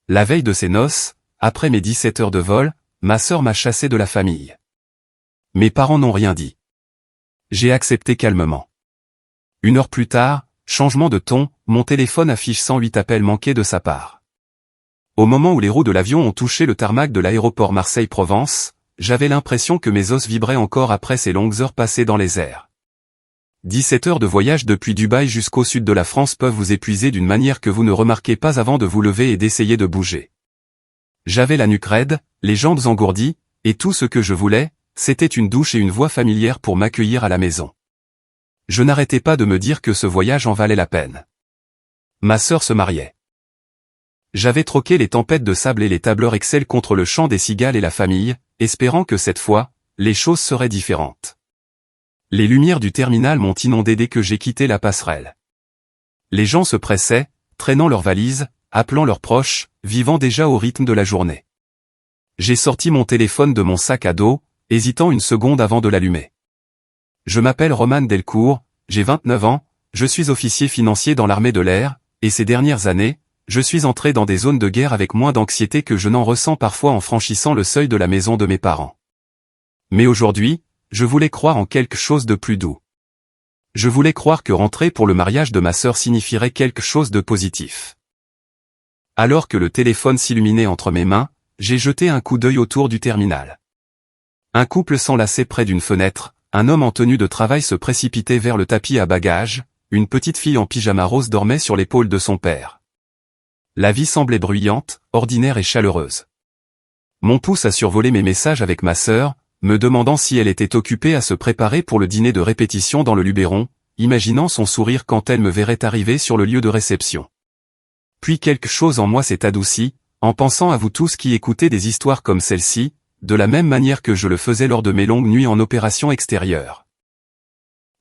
La veille de ses noces, après mes 17 heures de vol, ma sœur m'a chassé de la famille. Mes parents n'ont rien dit. J'ai accepté calmement. 1 heure plus tard, changement de ton, mon téléphone affiche 108 appels manqués de sa part. Au moment où les roues de l'avion ont touché le tarmac de l'aéroport Marseille-Provence, j'avais l'impression que mes os vibraient encore après ces longues heures passées dans les airs. 17 heures de voyage depuis Dubaï jusqu'au sud de la France peuvent vous épuiser d'une manière que vous ne remarquez pas avant de vous lever et d'essayer de bouger. J'avais la nuque raide, les jambes engourdies, et tout ce que je voulais, c'était une douche et une voix familière pour m'accueillir à la maison. Je n'arrêtais pas de me dire que ce voyage en valait la peine. Ma sœur se mariait. J'avais troqué les tempêtes de sable et les tableurs Excel contre le chant des cigales et la famille, espérant que cette fois, les choses seraient différentes. Les lumières du terminal m'ont inondé dès que j'ai quitté la passerelle. Les gens se pressaient, traînant leurs valises, appelant leurs proches, vivant déjà au rythme de la journée. J'ai sorti mon téléphone de mon sac à dos, hésitant une seconde avant de l'allumer. Je m'appelle Roman Delcourt, j'ai 29 ans, je suis officier financier dans l'armée de l'air, et ces dernières années, je suis entré dans des zones de guerre avec moins d'anxiété que je n'en ressens parfois en franchissant le seuil de la maison de mes parents. Mais aujourd'hui, je voulais croire en quelque chose de plus doux. Je voulais croire que rentrer pour le mariage de ma sœur signifierait quelque chose de positif. Alors que le téléphone s'illuminait entre mes mains, j'ai jeté un coup d'œil autour du terminal. Un couple s'enlaçait près d'une fenêtre, un homme en tenue de travail se précipitait vers le tapis à bagages, une petite fille en pyjama rose dormait sur l'épaule de son père. La vie semblait bruyante, ordinaire et chaleureuse. Mon pouce a survolé mes messages avec ma sœur, me demandant si elle était occupée à se préparer pour le dîner de répétition dans le Luberon, imaginant son sourire quand elle me verrait arriver sur le lieu de réception. Puis quelque chose en moi s'est adouci, en pensant à vous tous qui écoutez des histoires comme celle-ci, de la même manière que je le faisais lors de mes longues nuits en opération extérieure.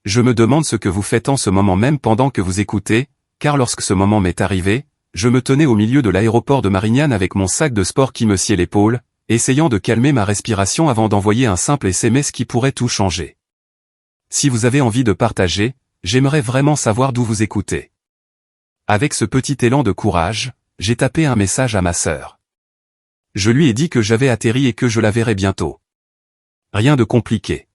Je me demande ce que vous faites en ce moment même pendant que vous écoutez, car lorsque ce moment m'est arrivé, je me tenais au milieu de l'aéroport de Marignane avec mon sac de sport qui me sciait l'épaule, essayant de calmer ma respiration avant d'envoyer un simple SMS qui pourrait tout changer. Si vous avez envie de partager, j'aimerais vraiment savoir d'où vous écoutez. Avec ce petit élan de courage, j'ai tapé un message à ma sœur. Je lui ai dit que j'avais atterri et que je la verrais bientôt. Rien de compliqué.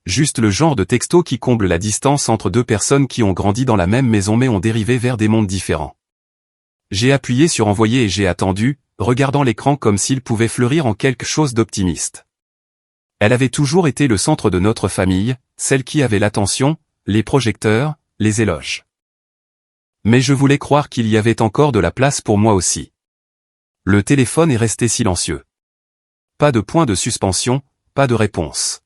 Juste le genre de texto qui comble la distance entre deux personnes qui ont grandi dans la même maison mais ont dérivé vers des mondes différents. J'ai appuyé sur envoyer et j'ai attendu, regardant l'écran comme s'il pouvait fleurir en quelque chose d'optimiste. Elle avait toujours été le centre de notre famille, celle qui avait l'attention, les projecteurs, les éloges. Mais je voulais croire qu'il y avait encore de la place pour moi aussi. Le téléphone est resté silencieux. Pas de point de suspension, pas de réponse.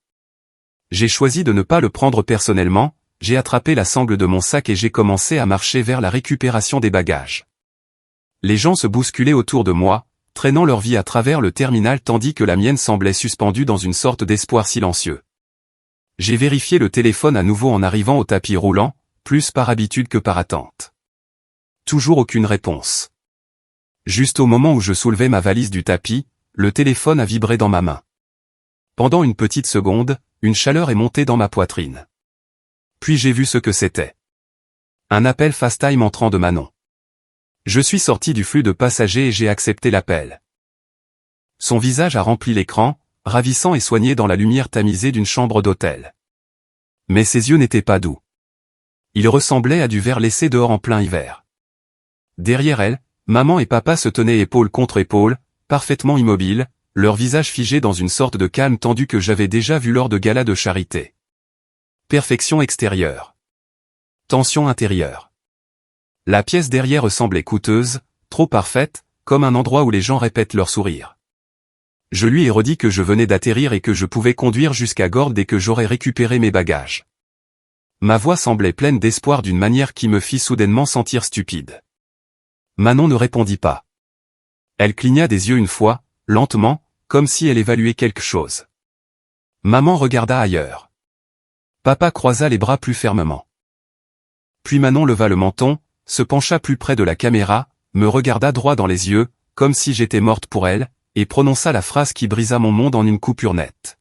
J'ai choisi de ne pas le prendre personnellement, j'ai attrapé la sangle de mon sac et j'ai commencé à marcher vers la récupération des bagages. Les gens se bousculaient autour de moi, traînant leur vie à travers le terminal tandis que la mienne semblait suspendue dans une sorte d'espoir silencieux. J'ai vérifié le téléphone à nouveau en arrivant au tapis roulant, plus par habitude que par attente. Toujours aucune réponse. Juste au moment où je soulevais ma valise du tapis, le téléphone a vibré dans ma main. Pendant une petite seconde, une chaleur est montée dans ma poitrine. Puis j'ai vu ce que c'était. Un appel FaceTime entrant de Manon. Je suis sorti du flux de passagers et j'ai accepté l'appel. Son visage a rempli l'écran, ravissant et soigné dans la lumière tamisée d'une chambre d'hôtel. Mais ses yeux n'étaient pas doux. Ils ressemblaient à du verre laissé dehors en plein hiver. Derrière elle, maman et papa se tenaient épaule contre épaule, parfaitement immobiles, leur visage figé dans une sorte de calme tendu que j'avais déjà vu lors de galas de charité. Perfection extérieure. Tension intérieure. La pièce derrière semblait coûteuse, trop parfaite, comme un endroit où les gens répètent leur sourire. Je lui ai redit que je venais d'atterrir et que je pouvais conduire jusqu'à Gordes dès que j'aurais récupéré mes bagages. Ma voix semblait pleine d'espoir d'une manière qui me fit soudainement sentir stupide. Manon ne répondit pas. Elle cligna des yeux une fois, lentement, comme si elle évaluait quelque chose. Maman regarda ailleurs. Papa croisa les bras plus fermement. Puis Manon leva le menton, se pencha plus près de la caméra, me regarda droit dans les yeux, comme si j'étais morte pour elle, et prononça la phrase qui brisa mon monde en une coupure nette.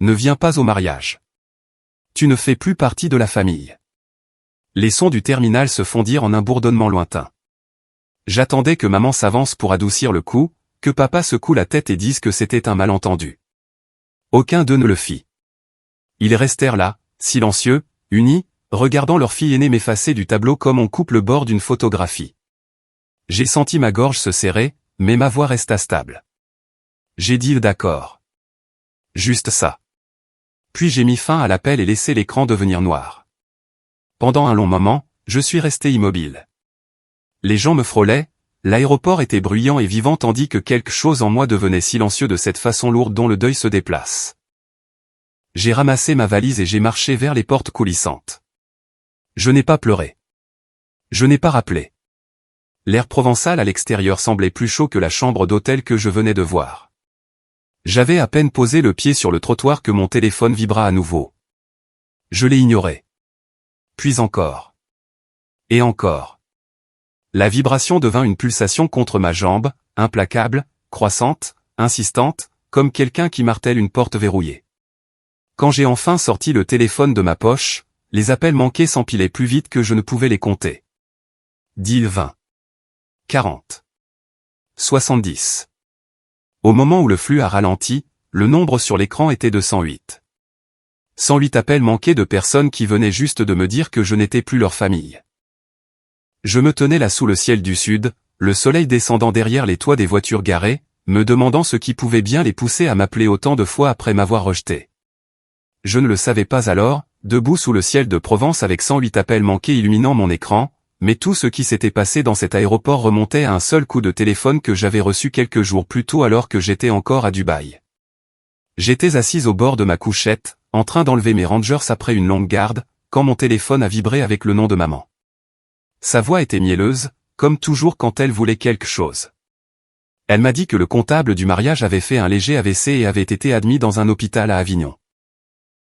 Ne viens pas au mariage. Tu ne fais plus partie de la famille. Les sons du terminal se fondirent en un bourdonnement lointain. J'attendais que maman s'avance pour adoucir le coup, que papa secoue la tête et dise que c'était un malentendu. Aucun d'eux ne le fit. Ils restèrent là, silencieux, unis, regardant leur fille aînée m'effacer du tableau comme on coupe le bord d'une photographie. J'ai senti ma gorge se serrer, mais ma voix resta stable. J'ai dit d'accord. Juste ça. Puis j'ai mis fin à l'appel et laissé l'écran devenir noir. Pendant un long moment, je suis resté immobile. Les gens me frôlaient, l'aéroport était bruyant et vivant tandis que quelque chose en moi devenait silencieux de cette façon lourde dont le deuil se déplace. J'ai ramassé ma valise et j'ai marché vers les portes coulissantes. Je n'ai pas pleuré. Je n'ai pas rappelé. L'air provençal à l'extérieur semblait plus chaud que la chambre d'hôtel que je venais de voir. J'avais à peine posé le pied sur le trottoir que mon téléphone vibra à nouveau. Je l'ai ignoré. Puis encore. Et encore. La vibration devint une pulsation contre ma jambe, implacable, croissante, insistante, comme quelqu'un qui martèle une porte verrouillée. Quand j'ai enfin sorti le téléphone de ma poche, les appels manqués s'empilaient plus vite que je ne pouvais les compter. 10, 20. 40. 70. Au moment où le flux a ralenti, le nombre sur l'écran était de 108. 108 appels manqués de personnes qui venaient juste de me dire que je n'étais plus leur famille. Je me tenais là sous le ciel du sud, le soleil descendant derrière les toits des voitures garées, me demandant ce qui pouvait bien les pousser à m'appeler autant de fois après m'avoir rejeté. Je ne le savais pas alors, debout sous le ciel de Provence avec 108 appels manqués illuminant mon écran, mais tout ce qui s'était passé dans cet aéroport remontait à un seul coup de téléphone que j'avais reçu quelques jours plus tôt alors que j'étais encore à Dubaï. J'étais assise au bord de ma couchette, en train d'enlever mes Rangers après une longue garde, quand mon téléphone a vibré avec le nom de maman. Sa voix était mielleuse, comme toujours quand elle voulait quelque chose. Elle m'a dit que le comptable du mariage avait fait un léger AVC et avait été admis dans un hôpital à Avignon.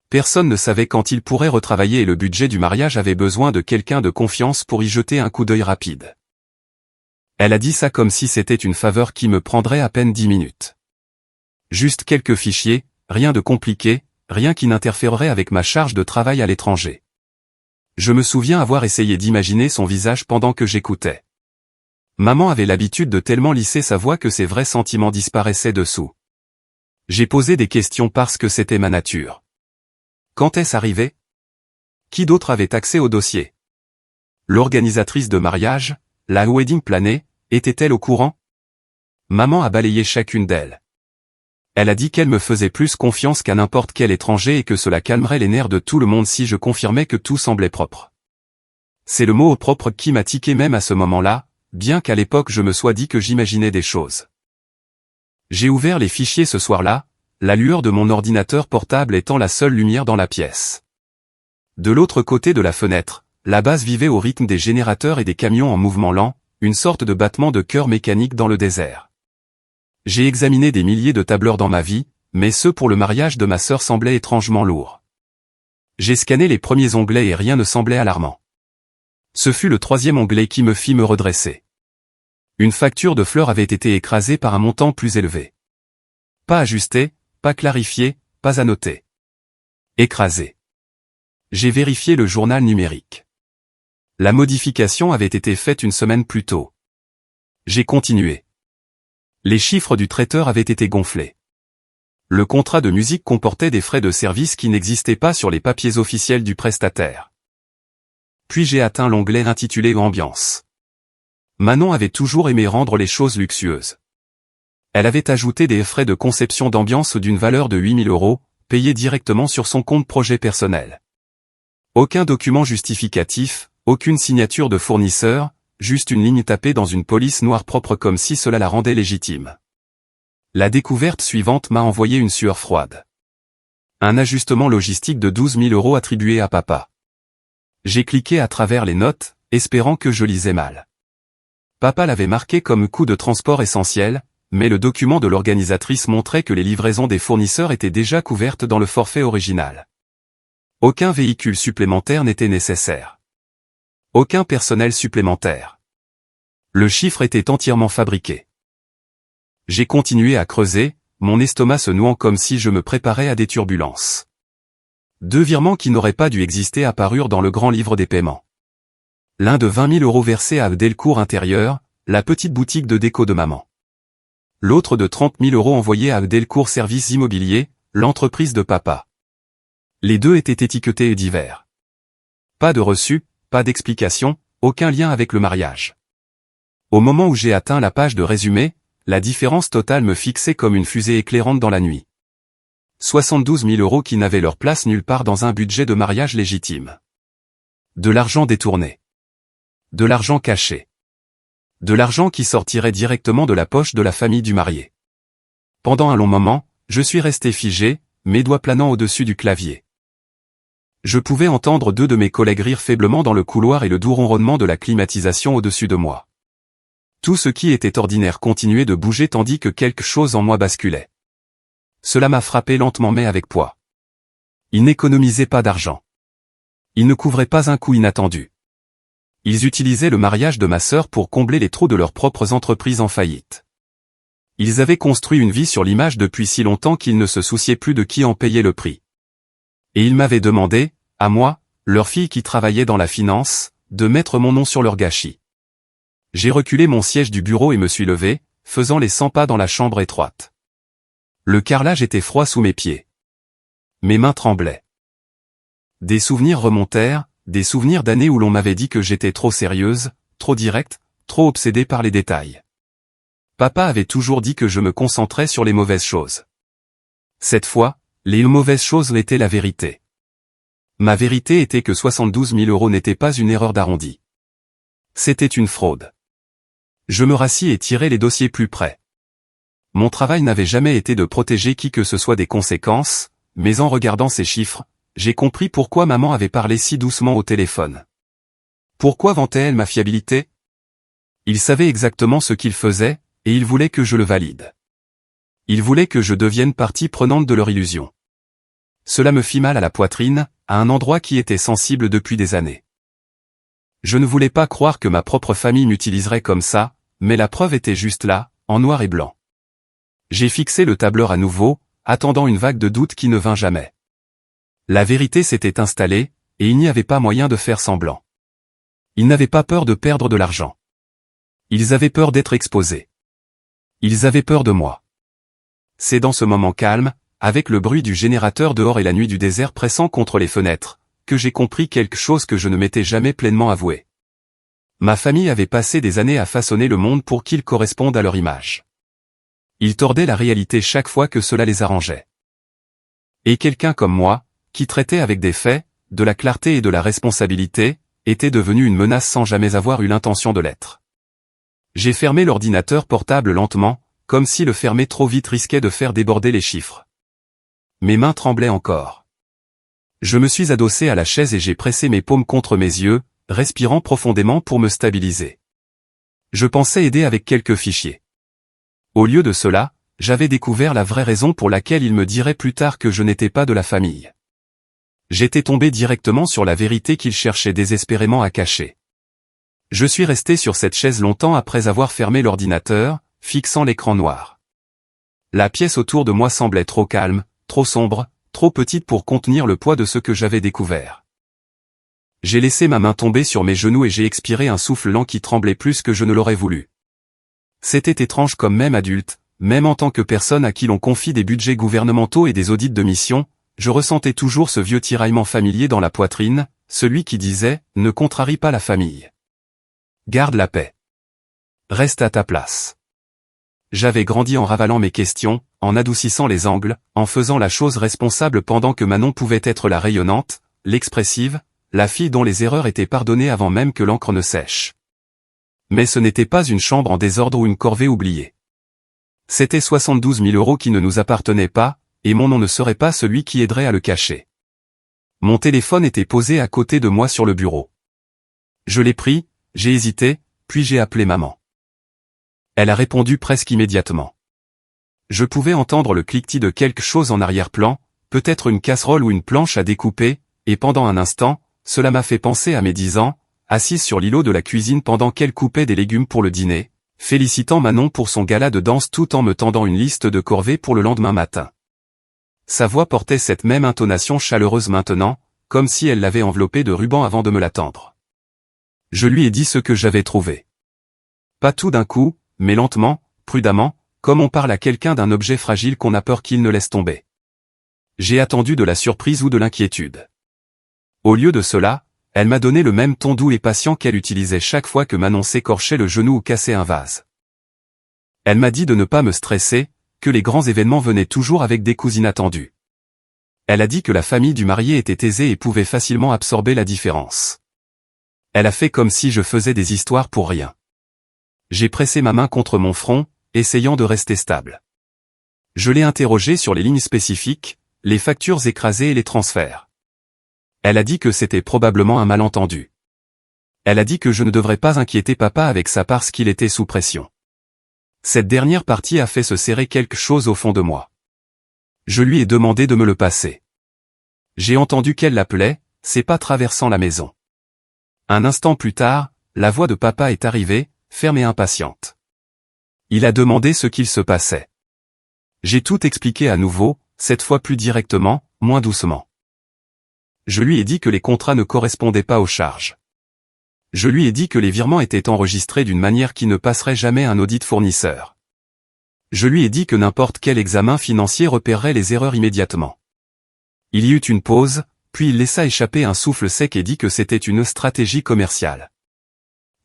Personne ne savait quand il pourrait retravailler et le budget du mariage avait besoin de quelqu'un de confiance pour y jeter un coup d'œil rapide. Elle a dit ça comme si c'était une faveur qui me prendrait à peine 10 minutes. Juste quelques fichiers, rien de compliqué, rien qui n'interférerait avec ma charge de travail à l'étranger. Je me souviens avoir essayé d'imaginer son visage pendant que j'écoutais. Maman avait l'habitude de tellement lisser sa voix que ses vrais sentiments disparaissaient dessous. J'ai posé des questions parce que c'était ma nature. Quand est-ce arrivé? Qui d'autre avait accès au dossier? L'organisatrice de mariage, la wedding planner, était-elle au courant? Maman a balayé chacune d'elles. Elle a dit qu'elle me faisait plus confiance qu'à n'importe quel étranger et que cela calmerait les nerfs de tout le monde si je confirmais que tout semblait propre. C'est le mot au propre qui m'a tiqué même à ce moment-là, bien qu'à l'époque je me sois dit que j'imaginais des choses. J'ai ouvert les fichiers ce soir-là, la lueur de mon ordinateur portable étant la seule lumière dans la pièce. De l'autre côté de la fenêtre, la base vivait au rythme des générateurs et des camions en mouvement lent, une sorte de battement de cœur mécanique dans le désert. J'ai examiné des milliers de tableurs dans ma vie, mais ceux pour le mariage de ma sœur semblaient étrangement lourds. J'ai scanné les premiers onglets et rien ne semblait alarmant. Ce fut le troisième onglet qui me fit me redresser. Une facture de fleurs avait été écrasée par un montant plus élevé. Pas ajusté, pas clarifié, pas annoté. Écrasé. J'ai vérifié le journal numérique. La modification avait été faite une semaine plus tôt. J'ai continué. Les chiffres du traiteur avaient été gonflés. Le contrat de musique comportait des frais de service qui n'existaient pas sur les papiers officiels du prestataire. Puis j'ai atteint l'onglet intitulé Ambiance. Manon avait toujours aimé rendre les choses luxueuses. Elle avait ajouté des frais de conception d'ambiance d'une valeur de 8 000 €, payés directement sur son compte projet personnel. Aucun document justificatif, aucune signature de fournisseur, juste une ligne tapée dans une police noire propre comme si cela la rendait légitime. La découverte suivante m'a envoyé une sueur froide. Un ajustement logistique de 12 000 € attribué à papa. J'ai cliqué à travers les notes, espérant que je lisais mal. Papa l'avait marqué comme coût de transport essentiel, mais le document de l'organisatrice montrait que les livraisons des fournisseurs étaient déjà couvertes dans le forfait original. Aucun véhicule supplémentaire n'était nécessaire. Aucun personnel supplémentaire. Le chiffre était entièrement fabriqué. J'ai continué à creuser, mon estomac se nouant comme si je me préparais à des turbulences. 2 virements qui n'auraient pas dû exister apparurent dans le grand livre des paiements. L'un de 20 000 € versé à Delcourt Intérieur, la petite boutique de déco de maman. L'autre de 30 000 € envoyé à Delcourt Services Immobiliers, l'entreprise de papa. Les deux étaient étiquetés et divers. Pas de reçu, pas d'explication, aucun lien avec le mariage. Au moment où j'ai atteint la page de résumé, la différence totale me fixait comme une fusée éclairante dans la nuit. 72 000 € qui n'avaient leur place nulle part dans un budget de mariage légitime. De l'argent détourné. De l'argent caché. De l'argent qui sortirait directement de la poche de la famille du marié. Pendant un long moment, je suis resté figé, mes doigts planant au-dessus du clavier. Je pouvais entendre deux de mes collègues rire faiblement dans le couloir et le doux ronronnement de la climatisation au-dessus de moi. Tout ce qui était ordinaire continuait de bouger tandis que quelque chose en moi basculait. Cela m'a frappé lentement mais avec poids. Ils n'économisaient pas d'argent. Ils ne couvraient pas un coût inattendu. Ils utilisaient le mariage de ma sœur pour combler les trous de leurs propres entreprises en faillite. Ils avaient construit une vie sur l'image depuis si longtemps qu'ils ne se souciaient plus de qui en payait le prix. Et ils m'avaient demandé, à moi, leur fille qui travaillait dans la finance, de mettre mon nom sur leur gâchis. J'ai reculé mon siège du bureau et me suis levé, faisant les 100 pas dans la chambre étroite. Le carrelage était froid sous mes pieds. Mes mains tremblaient. Des souvenirs remontèrent, des souvenirs d'années où l'on m'avait dit que j'étais trop sérieuse, trop directe, trop obsédée par les détails. Papa avait toujours dit que je me concentrais sur les mauvaises choses. Cette fois, les mauvaises choses étaient la vérité. Ma vérité était que 72 000 € n'était pas une erreur d'arrondi. C'était une fraude. Je me rassis et tirai les dossiers plus près. Mon travail n'avait jamais été de protéger qui que ce soit des conséquences, mais en regardant ces chiffres, j'ai compris pourquoi maman avait parlé si doucement au téléphone. Pourquoi vantait-elle ma fiabilité? Il savait exactement ce qu'il faisait, et il voulait que je le valide. Il voulait que je devienne partie prenante de leur illusion. Cela me fit mal à la poitrine, à un endroit qui était sensible depuis des années. Je ne voulais pas croire que ma propre famille m'utiliserait comme ça, mais la preuve était juste là, en noir et blanc. J'ai fixé le tableur à nouveau, attendant une vague de doute qui ne vint jamais. La vérité s'était installée, et il n'y avait pas moyen de faire semblant. Ils n'avaient pas peur de perdre de l'argent. Ils avaient peur d'être exposés. Ils avaient peur de moi. C'est dans ce moment calme, avec le bruit du générateur dehors et la nuit du désert pressant contre les fenêtres, que j'ai compris quelque chose que je ne m'étais jamais pleinement avoué. Ma famille avait passé des années à façonner le monde pour qu'il corresponde à leur image. Ils tordaient la réalité chaque fois que cela les arrangeait. Et quelqu'un comme moi, qui traitait avec des faits, de la clarté et de la responsabilité, était devenu une menace sans jamais avoir eu l'intention de l'être. J'ai fermé l'ordinateur portable lentement, comme si le fermer trop vite risquait de faire déborder les chiffres. Mes mains tremblaient encore. Je me suis adossé à la chaise et j'ai pressé mes paumes contre mes yeux, respirant profondément pour me stabiliser. Je pensais aider avec quelques fichiers. Au lieu de cela, j'avais découvert la vraie raison pour laquelle il me dirait plus tard que je n'étais pas de la famille. J'étais tombé directement sur la vérité qu'il cherchait désespérément à cacher. Je suis resté sur cette chaise longtemps après avoir fermé l'ordinateur, fixant l'écran noir. La pièce autour de moi semblait trop calme, trop sombre, trop petite pour contenir le poids de ce que j'avais découvert. J'ai laissé ma main tomber sur mes genoux et j'ai expiré un souffle lent qui tremblait plus que je ne l'aurais voulu. C'était étrange comme même adulte, même en tant que personne à qui l'on confie des budgets gouvernementaux et des audits de mission, je ressentais toujours ce vieux tiraillement familier dans la poitrine, celui qui disait « Ne contrarie pas la famille. Garde la paix. Reste à ta place. » J'avais grandi en ravalant mes questions, en adoucissant les angles, en faisant la chose responsable pendant que Manon pouvait être la rayonnante, l'expressive, la fille dont les erreurs étaient pardonnées avant même que l'encre ne sèche. Mais ce n'était pas une chambre en désordre ou une corvée oubliée. C'était 72 000 € qui ne nous appartenaient pas, et mon nom ne serait pas celui qui aiderait à le cacher. Mon téléphone était posé à côté de moi sur le bureau. Je l'ai pris, j'ai hésité, puis j'ai appelé maman. Elle a répondu presque immédiatement. Je pouvais entendre le cliquetis de quelque chose en arrière-plan, peut-être une casserole ou une planche à découper, et pendant un instant, cela m'a fait penser à mes 10 ans, assise sur l'îlot de la cuisine pendant qu'elle coupait des légumes pour le dîner, félicitant Manon pour son gala de danse tout en me tendant une liste de corvées pour le lendemain matin. Sa voix portait cette même intonation chaleureuse maintenant, comme si elle l'avait enveloppée de ruban avant de me l'attendre. Je lui ai dit ce que j'avais trouvé. Pas tout d'un coup, mais lentement, prudemment, comme on parle à quelqu'un d'un objet fragile qu'on a peur qu'il ne laisse tomber. J'ai attendu de la surprise ou de l'inquiétude. Au lieu de cela, elle m'a donné le même ton doux et patient qu'elle utilisait chaque fois que Manon s'écorchait le genou ou cassait un vase. Elle m'a dit de ne pas me stresser, que les grands événements venaient toujours avec des coups inattendus. Elle a dit que la famille du marié était aisée et pouvait facilement absorber la différence. Elle a fait comme si je faisais des histoires pour rien. J'ai pressé ma main contre mon front, essayant de rester stable. Je l'ai interrogée sur les lignes spécifiques, les factures écrasées et les transferts. Elle a dit que c'était probablement un malentendu. Elle a dit que je ne devrais pas inquiéter papa avec ça parce qu'il était sous pression. Cette dernière partie a fait se serrer quelque chose au fond de moi. Je lui ai demandé de me le passer. J'ai entendu qu'elle l'appelait, ses pas traversant la maison. Un instant plus tard, la voix de papa est arrivée, ferme et impatiente. Il a demandé ce qu'il se passait. J'ai tout expliqué à nouveau, cette fois plus directement, moins doucement. Je lui ai dit que les contrats ne correspondaient pas aux charges. Je lui ai dit que les virements étaient enregistrés d'une manière qui ne passerait jamais un audit fournisseur. Je lui ai dit que n'importe quel examen financier repérerait les erreurs immédiatement. Il y eut une pause, puis il laissa échapper un souffle sec et dit que c'était une stratégie commerciale.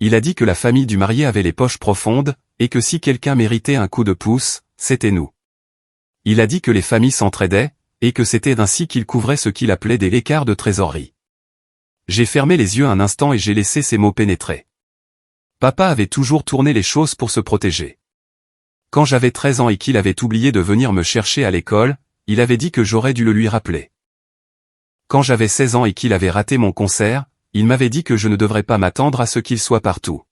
Il a dit que la famille du marié avait les poches profondes, et que si quelqu'un méritait un coup de pouce, c'était nous. Il a dit que les familles s'entraidaient, et que c'était ainsi qu'il couvrait ce qu'il appelait des écarts de trésorerie. J'ai fermé les yeux un instant et j'ai laissé ces mots pénétrer. Papa avait toujours tourné les choses pour se protéger. Quand j'avais 13 ans et qu'il avait oublié de venir me chercher à l'école, il avait dit que j'aurais dû le lui rappeler. Quand j'avais 16 ans et qu'il avait raté mon concert, il m'avait dit que je ne devrais pas m'attendre à ce qu'il soit partout.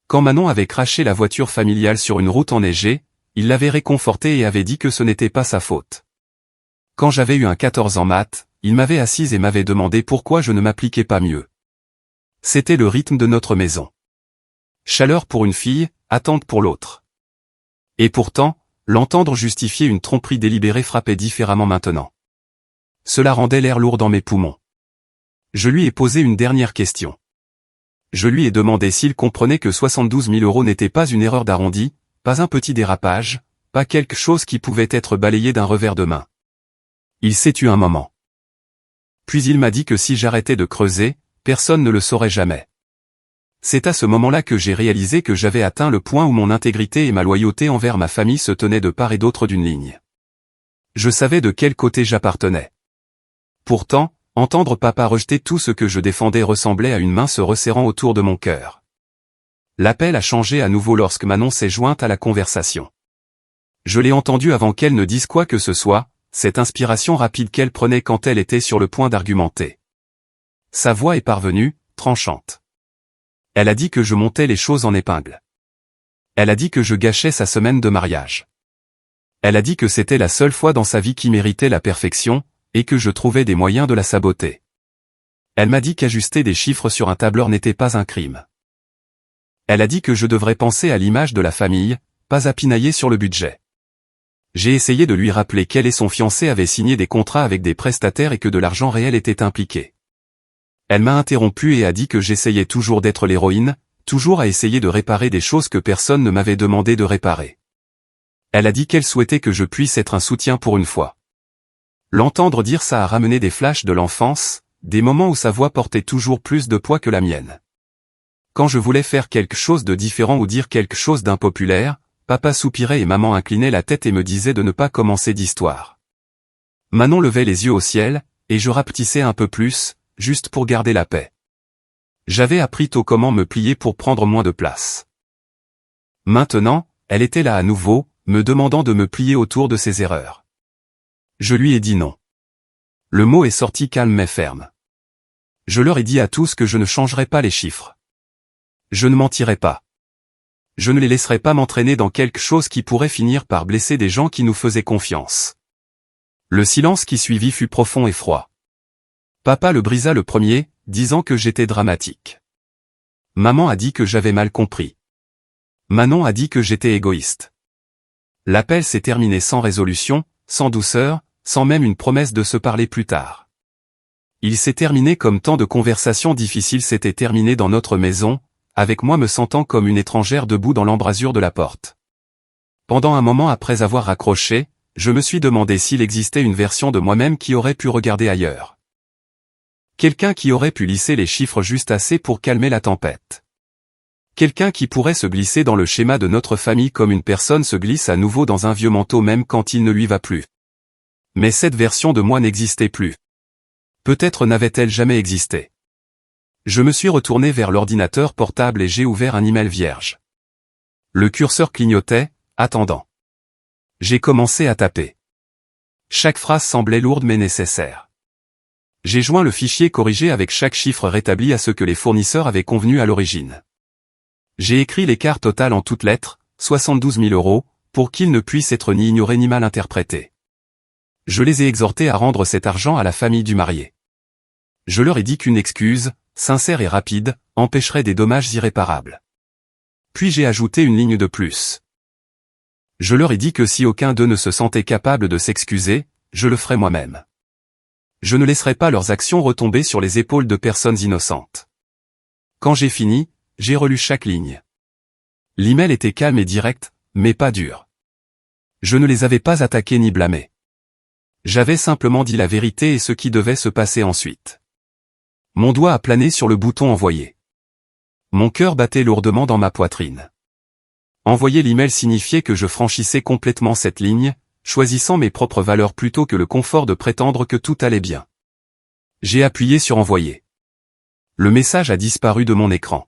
Quand Manon avait crashé la voiture familiale sur une route enneigée, il l'avait réconforté et avait dit que ce n'était pas sa faute. Quand j'avais eu un 14 en maths, il m'avait assise et m'avait demandé pourquoi je ne m'appliquais pas mieux. C'était le rythme de notre maison. Chaleur pour une fille, attente pour l'autre. Et pourtant, l'entendre justifier une tromperie délibérée frappait différemment maintenant. Cela rendait l'air lourd dans mes poumons. Je lui ai posé une dernière question. Je lui ai demandé s'il comprenait que 72 000 € n'était pas une erreur d'arrondi, pas un petit dérapage, pas quelque chose qui pouvait être balayé d'un revers de main. Il s'est tu un moment. Puis il m'a dit que si j'arrêtais de creuser, personne ne le saurait jamais. C'est à ce moment-là que j'ai réalisé que j'avais atteint le point où mon intégrité et ma loyauté envers ma famille se tenaient de part et d'autre d'une ligne. Je savais de quel côté j'appartenais. Pourtant, entendre papa rejeter tout ce que je défendais ressemblait à une main se resserrant autour de mon cœur. L'appel a changé à nouveau lorsque Manon s'est jointe à la conversation. Je l'ai entendue avant qu'elle ne dise quoi que ce soit, cette inspiration rapide qu'elle prenait quand elle était sur le point d'argumenter. Sa voix est parvenue, tranchante. Elle a dit que je montais les choses en épingle. Elle a dit que je gâchais sa semaine de mariage. Elle a dit que c'était la seule fois dans sa vie qui méritait la perfection, et que je trouvais des moyens de la saboter. Elle m'a dit qu'ajuster des chiffres sur un tableur n'était pas un crime. Elle a dit que je devrais penser à l'image de la famille, pas à pinailler sur le budget. J'ai essayé de lui rappeler qu'elle et son fiancé avaient signé des contrats avec des prestataires et que de l'argent réel était impliqué. Elle m'a interrompu et a dit que j'essayais toujours d'être l'héroïne, toujours à essayer de réparer des choses que personne ne m'avait demandé de réparer. Elle a dit qu'elle souhaitait que je puisse être un soutien pour une fois. L'entendre dire ça a ramené des flashs de l'enfance, des moments où sa voix portait toujours plus de poids que la mienne. Quand je voulais faire quelque chose de différent ou dire quelque chose d'impopulaire, papa soupirait et maman inclinait la tête et me disait de ne pas commencer d'histoire. Manon levait les yeux au ciel, et je rapetissais un peu plus, juste pour garder la paix. J'avais appris tôt comment me plier pour prendre moins de place. Maintenant, elle était là à nouveau, me demandant de me plier autour de ses erreurs. Je lui ai dit non. Le mot est sorti calme mais ferme. Je leur ai dit à tous que je ne changerais pas les chiffres. Je ne mentirais pas. Je ne les laisserais pas m'entraîner dans quelque chose qui pourrait finir par blesser des gens qui nous faisaient confiance. Le silence qui suivit fut profond et froid. Papa le brisa le premier, disant que j'étais dramatique. Maman a dit que j'avais mal compris. Manon a dit que j'étais égoïste. L'appel s'est terminé sans résolution, sans douceur, sans même une promesse de se parler plus tard. Il s'est terminé comme tant de conversations difficiles s'étaient terminées dans notre maison, avec moi me sentant comme une étrangère debout dans l'embrasure de la porte. Pendant un moment après avoir raccroché, je me suis demandé s'il existait une version de moi-même qui aurait pu regarder ailleurs. Quelqu'un qui aurait pu lisser les chiffres juste assez pour calmer la tempête. Quelqu'un qui pourrait se glisser dans le schéma de notre famille comme une personne se glisse à nouveau dans un vieux manteau même quand il ne lui va plus. Mais cette version de moi n'existait plus. Peut-être n'avait-elle jamais existé. Je me suis retourné vers l'ordinateur portable et j'ai ouvert un email vierge. Le curseur clignotait, attendant. J'ai commencé à taper. Chaque phrase semblait lourde mais nécessaire. J'ai joint le fichier corrigé avec chaque chiffre rétabli à ce que les fournisseurs avaient convenu à l'origine. J'ai écrit l'écart total en toutes lettres, 72 000 €, pour qu'il ne puisse être ni ignoré ni mal interprété. Je les ai exhortés à rendre cet argent à la famille du marié. Je leur ai dit qu'une excuse, sincère et rapide, empêcherait des dommages irréparables. Puis j'ai ajouté une ligne de plus. Je leur ai dit que si aucun d'eux ne se sentait capable de s'excuser, je le ferais moi-même. Je ne laisserai pas leurs actions retomber sur les épaules de personnes innocentes. Quand j'ai fini, j'ai relu chaque ligne. L'email était calme et direct, mais pas dur. Je ne les avais pas attaqués ni blâmés. J'avais simplement dit la vérité et ce qui devait se passer ensuite. Mon doigt a plané sur le bouton envoyer. Mon cœur battait lourdement dans ma poitrine. Envoyer l'email signifiait que je franchissais complètement cette ligne, choisissant mes propres valeurs plutôt que le confort de prétendre que tout allait bien. J'ai appuyé sur envoyer. Le message a disparu de mon écran.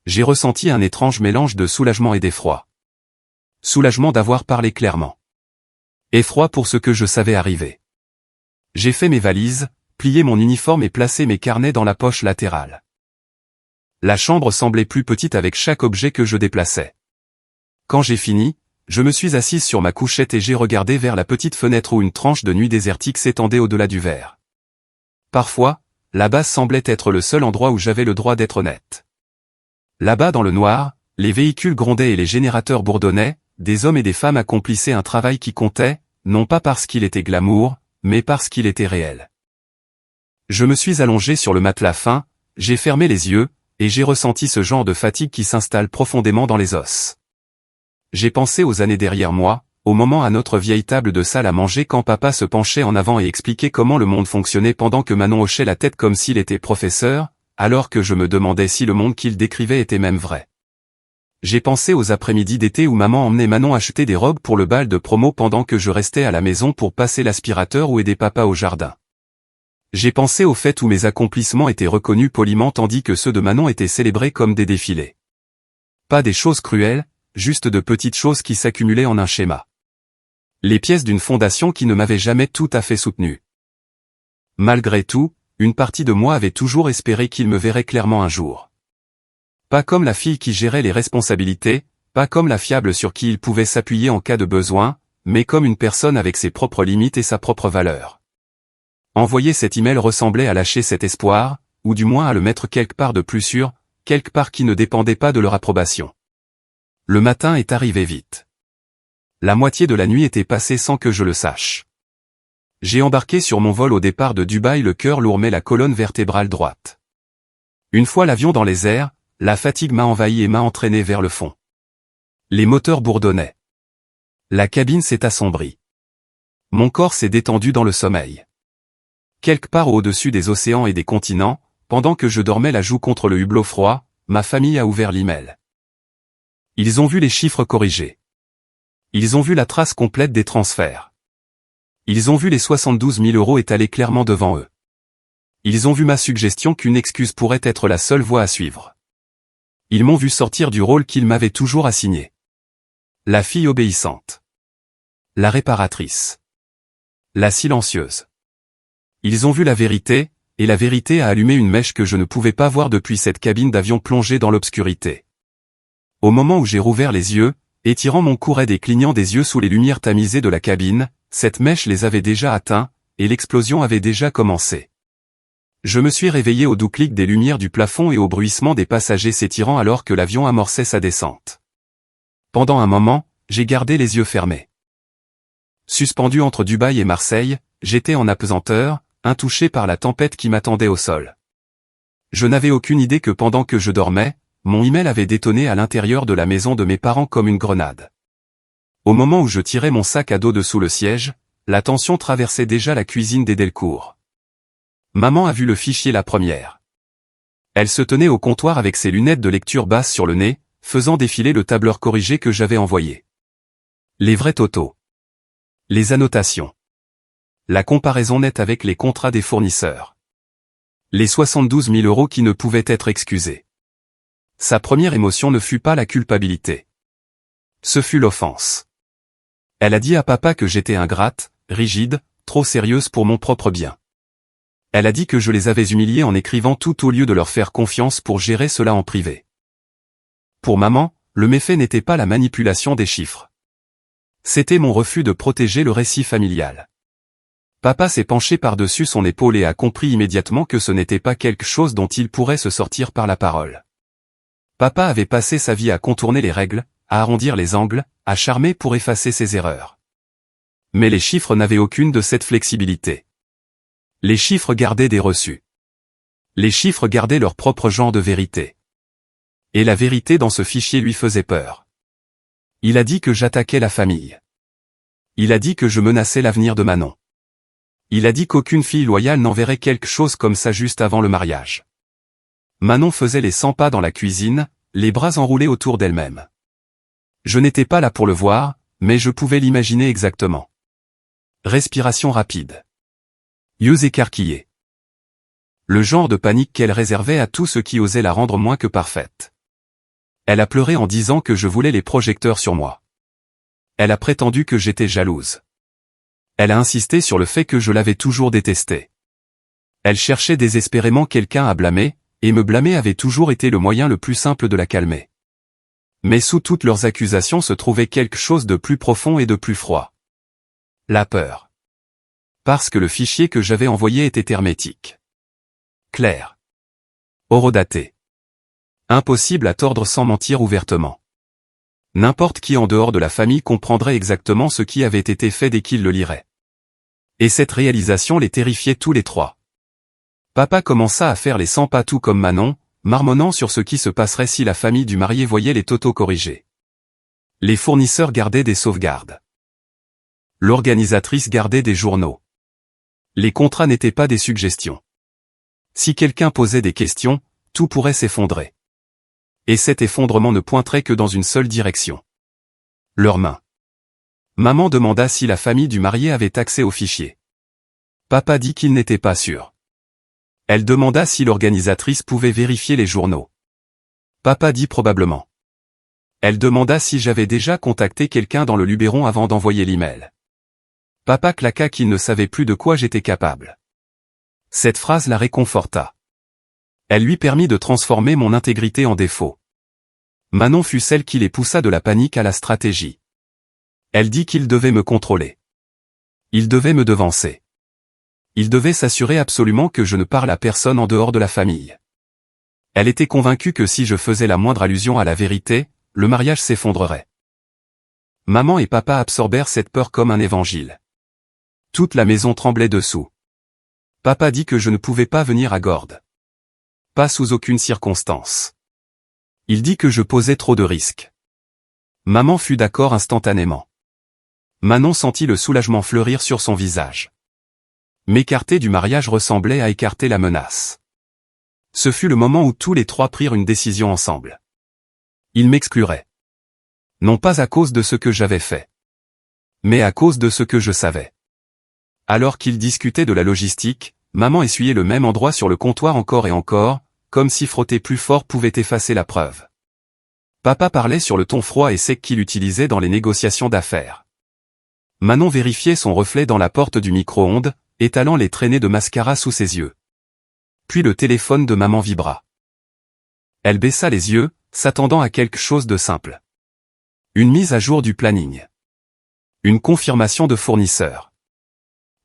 J'ai ressenti un étrange mélange de soulagement et d'effroi. Soulagement d'avoir parlé clairement. Effroi pour ce que je savais arriver. J'ai fait mes valises, plié mon uniforme et placé mes carnets dans la poche latérale. La chambre semblait plus petite avec chaque objet que je déplaçais. Quand j'ai fini, je me suis assise sur ma couchette et j'ai regardé vers la petite fenêtre où une tranche de nuit désertique s'étendait au-delà du verre. Parfois, la base semblait être le seul endroit où j'avais le droit d'être honnête. Là-bas dans le noir, les véhicules grondaient et les générateurs bourdonnaient, des hommes et des femmes accomplissaient un travail qui comptait, non pas parce qu'il était glamour, mais parce qu'il était réel. Je me suis allongé sur le matelas fin, j'ai fermé les yeux, et j'ai ressenti ce genre de fatigue qui s'installe profondément dans les os. J'ai pensé aux années derrière moi, au moment à notre vieille table de salle à manger quand papa se penchait en avant et expliquait comment le monde fonctionnait pendant que Manon hochait la tête comme s'il était professeur, alors que je me demandais si le monde qu'il décrivait était même vrai. J'ai pensé aux après-midi d'été où maman emmenait Manon acheter des robes pour le bal de promo pendant que je restais à la maison pour passer l'aspirateur ou aider papa au jardin. J'ai pensé au fait où mes accomplissements étaient reconnus poliment tandis que ceux de Manon étaient célébrés comme des défilés. Pas des choses cruelles, juste de petites choses qui s'accumulaient en un schéma. Les pièces d'une fondation qui ne m'avait jamais tout à fait soutenu. Malgré tout, une partie de moi avait toujours espéré qu'il me verrait clairement un jour. Pas comme la fille qui gérait les responsabilités, pas comme la fiable sur qui il pouvait s'appuyer en cas de besoin, mais comme une personne avec ses propres limites et sa propre valeur. Envoyer cet email ressemblait à lâcher cet espoir, ou du moins à le mettre quelque part de plus sûr, quelque part qui ne dépendait pas de leur approbation. Le matin est arrivé vite. La moitié de la nuit était passée sans que je le sache. J'ai embarqué sur mon vol au départ de Dubaï le cœur lourd mais la colonne vertébrale droite. Une fois l'avion dans les airs, la fatigue m'a envahi et m'a entraîné vers le fond. Les moteurs bourdonnaient. La cabine s'est assombrie. Mon corps s'est détendu dans le sommeil. Quelque part au-dessus des océans et des continents, pendant que je dormais la joue contre le hublot froid, ma famille a ouvert l'email. Ils ont vu les chiffres corrigés. Ils ont vu la trace complète des transferts. Ils ont vu les 72 000 € étalés clairement devant eux. Ils ont vu ma suggestion qu'une excuse pourrait être la seule voie à suivre. Ils m'ont vu sortir du rôle qu'ils m'avaient toujours assigné. La fille obéissante. La réparatrice. La silencieuse. Ils ont vu la vérité, et la vérité a allumé une mèche que je ne pouvais pas voir depuis cette cabine d'avion plongée dans l'obscurité. Au moment où j'ai rouvert les yeux, étirant mon cou raide et clignant des yeux sous les lumières tamisées de la cabine, cette mèche les avait déjà atteints, et l'explosion avait déjà commencé. Je me suis réveillé au doux clic des lumières du plafond et au bruissement des passagers s'étirant alors que l'avion amorçait sa descente. Pendant un moment, j'ai gardé les yeux fermés. Suspendu entre Dubaï et Marseille, j'étais en apesanteur, intouché par la tempête qui m'attendait au sol. Je n'avais aucune idée que pendant que je dormais, mon email avait détonné à l'intérieur de la maison de mes parents comme une grenade. Au moment où je tirais mon sac à dos de sous le siège, la tension traversait déjà la cuisine des Delcourt. Maman a vu le fichier la première. Elle se tenait au comptoir avec ses lunettes de lecture basse sur le nez, faisant défiler le tableur corrigé que j'avais envoyé. Les vrais totaux. Les annotations. La comparaison nette avec les contrats des fournisseurs. Les 72 000 € qui ne pouvaient être excusés. Sa première émotion ne fut pas la culpabilité. Ce fut l'offense. Elle a dit à papa que j'étais ingrate, rigide, trop sérieuse pour mon propre bien. Elle a dit que je les avais humiliés en écrivant tout au lieu de leur faire confiance pour gérer cela en privé. Pour maman, le méfait n'était pas la manipulation des chiffres. C'était mon refus de protéger le récit familial. Papa s'est penché par-dessus son épaule et a compris immédiatement que ce n'était pas quelque chose dont il pourrait se sortir par la parole. Papa avait passé sa vie à contourner les règles, à arrondir les angles, à charmer pour effacer ses erreurs. Mais les chiffres n'avaient aucune de cette flexibilité. Les chiffres gardaient des reçus. Les chiffres gardaient leur propre genre de vérité. Et la vérité dans ce fichier lui faisait peur. Il a dit que j'attaquais la famille. Il a dit que je menaçais l'avenir de Manon. Il a dit qu'aucune fille loyale n'enverrait quelque chose comme ça juste avant le mariage. Manon faisait les 100 pas dans la cuisine, les bras enroulés autour d'elle-même. Je n'étais pas là pour le voir, mais je pouvais l'imaginer exactement. Respiration rapide. Yeux écarquillés. Le genre de panique qu'elle réservait à tout ce qui osait la rendre moins que parfaite. Elle a pleuré en disant que je voulais les projecteurs sur moi. Elle a prétendu que j'étais jalouse. Elle a insisté sur le fait que je l'avais toujours détestée. Elle cherchait désespérément quelqu'un à blâmer, et me blâmer avait toujours été le moyen le plus simple de la calmer. Mais sous toutes leurs accusations se trouvait quelque chose de plus profond et de plus froid. La peur. Parce que le fichier que j'avais envoyé était hermétique. Clair. Horodaté. Impossible à tordre sans mentir ouvertement. N'importe qui en dehors de la famille comprendrait exactement ce qui avait été fait dès qu'il le lirait. Et cette réalisation les terrifiait tous les trois. Papa commença à faire les 100 pas tout comme Manon, marmonnant sur ce qui se passerait si la famille du marié voyait les totaux corrigés. Les fournisseurs gardaient des sauvegardes. L'organisatrice gardait des journaux. Les contrats n'étaient pas des suggestions. Si quelqu'un posait des questions, tout pourrait s'effondrer. Et cet effondrement ne pointerait que dans une seule direction. Leurs mains. Maman demanda si la famille du marié avait accès au fichier. Papa dit qu'il n'était pas sûr. Elle demanda si l'organisatrice pouvait vérifier les journaux. Papa dit probablement. Elle demanda si j'avais déjà contacté quelqu'un dans le Luberon avant d'envoyer l'email. Papa claqua qu'il ne savait plus de quoi j'étais capable. Cette phrase la réconforta. Elle lui permit de transformer mon intégrité en défaut. Manon fut celle qui les poussa de la panique à la stratégie. Elle dit qu'il devait me contrôler. Il devait me devancer. Il devait s'assurer absolument que je ne parle à personne en dehors de la famille. Elle était convaincue que si je faisais la moindre allusion à la vérité, le mariage s'effondrerait. Maman et papa absorbèrent cette peur comme un évangile. Toute la maison tremblait dessous. Papa dit que je ne pouvais pas venir à Gordes. Pas sous aucune circonstance. Il dit que je posais trop de risques. Maman fut d'accord instantanément. Manon sentit le soulagement fleurir sur son visage. M'écarter du mariage ressemblait à écarter la menace. Ce fut le moment où tous les trois prirent une décision ensemble. Ils m'excluraient. Non pas à cause de ce que j'avais fait, mais à cause de ce que je savais. Alors qu'ils discutaient de la logistique, maman essuyait le même endroit sur le comptoir encore et encore, comme si frotter plus fort pouvait effacer la preuve. Papa parlait sur le ton froid et sec qu'il utilisait dans les négociations d'affaires. Manon vérifiait son reflet dans la porte du micro-ondes, étalant les traînées de mascara sous ses yeux. Puis le téléphone de maman vibra. Elle baissa les yeux, s'attendant à quelque chose de simple. Une mise à jour du planning. Une confirmation de fournisseur.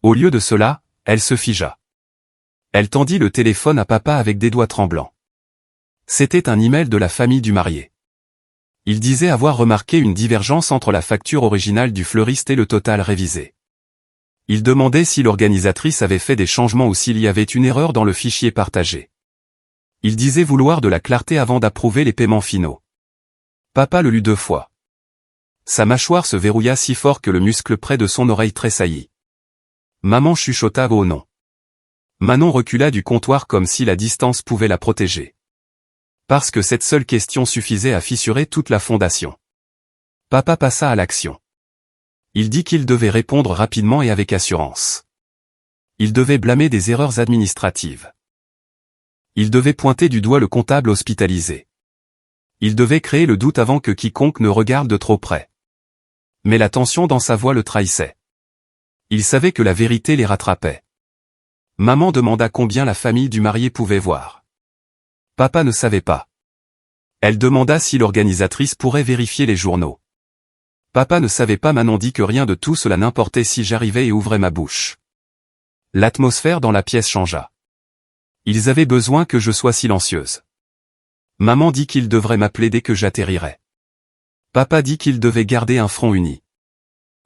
Au lieu de cela, elle se figea. Elle tendit le téléphone à papa avec des doigts tremblants. C'était un email de la famille du marié. Il disait avoir remarqué une divergence entre la facture originale du fleuriste et le total révisé. Il demandait si l'organisatrice avait fait des changements ou s'il y avait une erreur dans le fichier partagé. Il disait vouloir de la clarté avant d'approuver les paiements finaux. Papa le lut 2 fois. Sa mâchoire se verrouilla si fort que le muscle près de son oreille tressaillit. Maman chuchota « Oh non ». Manon recula du comptoir comme si la distance pouvait la protéger. Parce que cette seule question suffisait à fissurer toute la fondation. Papa passa à l'action. Il dit qu'il devait répondre rapidement et avec assurance. Il devait blâmer des erreurs administratives. Il devait pointer du doigt le comptable hospitalisé. Il devait créer le doute avant que quiconque ne regarde de trop près. Mais la tension dans sa voix le trahissait. Il savait que la vérité les rattrapait. Maman demanda combien la famille du marié pouvait voir. Papa ne savait pas. Elle demanda si l'organisatrice pourrait vérifier les journaux. Papa ne savait pas. Manon dit que rien de tout cela n'importait si j'arrivais et ouvrais ma bouche. L'atmosphère dans la pièce changea. Ils avaient besoin que je sois silencieuse. Maman dit qu'il devrait m'appeler dès que j'atterrirais. Papa dit qu'il devait garder un front uni.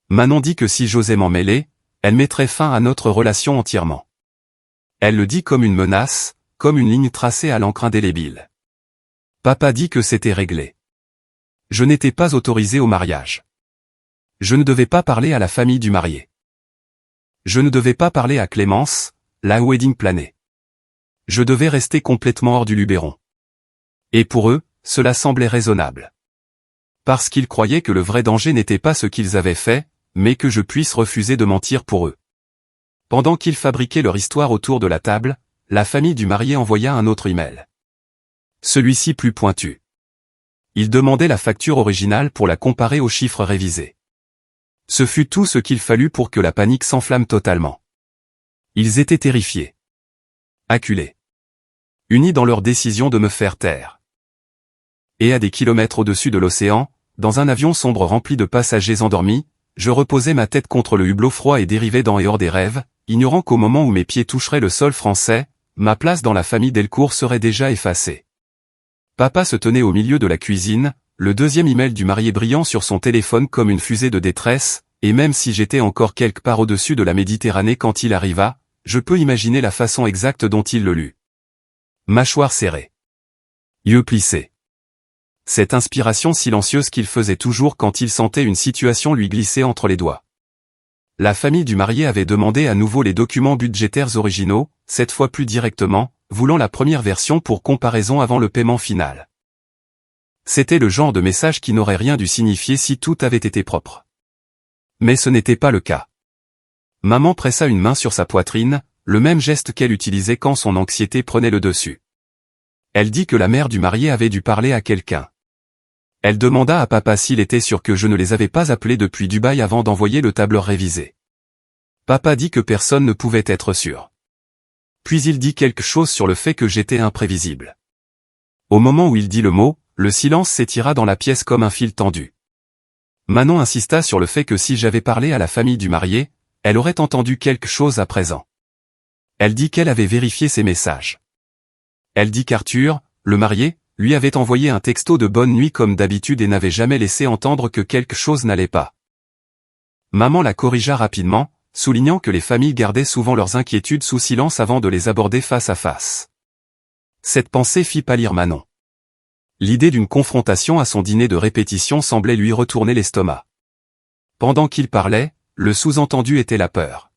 Manon dit que si j'osais m'en mêler, elle mettrait fin à notre relation entièrement. Elle le dit comme une menace, comme une ligne tracée à l'encre indélébile. Papa dit que c'était réglé. Je n'étais pas autorisé au mariage. Je ne devais pas parler à la famille du marié. Je ne devais pas parler à Clémence, la wedding planée. Je devais rester complètement hors du Luberon. Et pour eux, cela semblait raisonnable. Parce qu'ils croyaient que le vrai danger n'était pas ce qu'ils avaient fait, mais que je puisse refuser de mentir pour eux. Pendant qu'ils fabriquaient leur histoire autour de la table, la famille du marié envoya un autre email. Celui-ci plus pointu. Il demandait la facture originale pour la comparer aux chiffres révisés. Ce fut tout ce qu'il fallut pour que la panique s'enflamme totalement. Ils étaient terrifiés. Acculés. Unis dans leur décision de me faire taire. Et à des kilomètres au-dessus de l'océan, dans un avion sombre rempli de passagers endormis, je reposais ma tête contre le hublot froid et dérivais dans et hors des rêves, ignorant qu'au moment où mes pieds toucheraient le sol français, ma place dans la famille Delcourt serait déjà effacée. Papa se tenait au milieu de la cuisine, le deuxième email du marié brillant sur son téléphone comme une fusée de détresse, et même si j'étais encore quelque part au-dessus de la Méditerranée quand il arriva, je peux imaginer la façon exacte dont il le lut. Mâchoire serrée. Yeux plissés. Cette inspiration silencieuse qu'il faisait toujours quand il sentait une situation lui glisser entre les doigts. La famille du marié avait demandé à nouveau les documents budgétaires originaux, cette fois plus directement, voulant la première version pour comparaison avant le paiement final. C'était le genre de message qui n'aurait rien dû signifier si tout avait été propre. Mais ce n'était pas le cas. Maman pressa une main sur sa poitrine, le même geste qu'elle utilisait quand son anxiété prenait le dessus. Elle dit que la mère du marié avait dû parler à quelqu'un. Elle demanda à papa s'il était sûr que je ne les avais pas appelés depuis Dubaï avant d'envoyer le tableur révisé. Papa dit que personne ne pouvait être sûr. Puis il dit quelque chose sur le fait que j'étais imprévisible. Au moment où il dit le mot, le silence s'étira dans la pièce comme un fil tendu. Manon insista sur le fait que si j'avais parlé à la famille du marié, elle aurait entendu quelque chose à présent. Elle dit qu'elle avait vérifié ses messages. Elle dit qu'Arthur, le marié, lui avait envoyé un texto de bonne nuit comme d'habitude et n'avait jamais laissé entendre que quelque chose n'allait pas. Maman la corrigea rapidement, soulignant que les familles gardaient souvent leurs inquiétudes sous silence avant de les aborder face à face. Cette pensée fit pâlir Manon. L'idée d'une confrontation à son dîner de répétition semblait lui retourner l'estomac. Pendant qu'il parlait, le sous-entendu était la peur.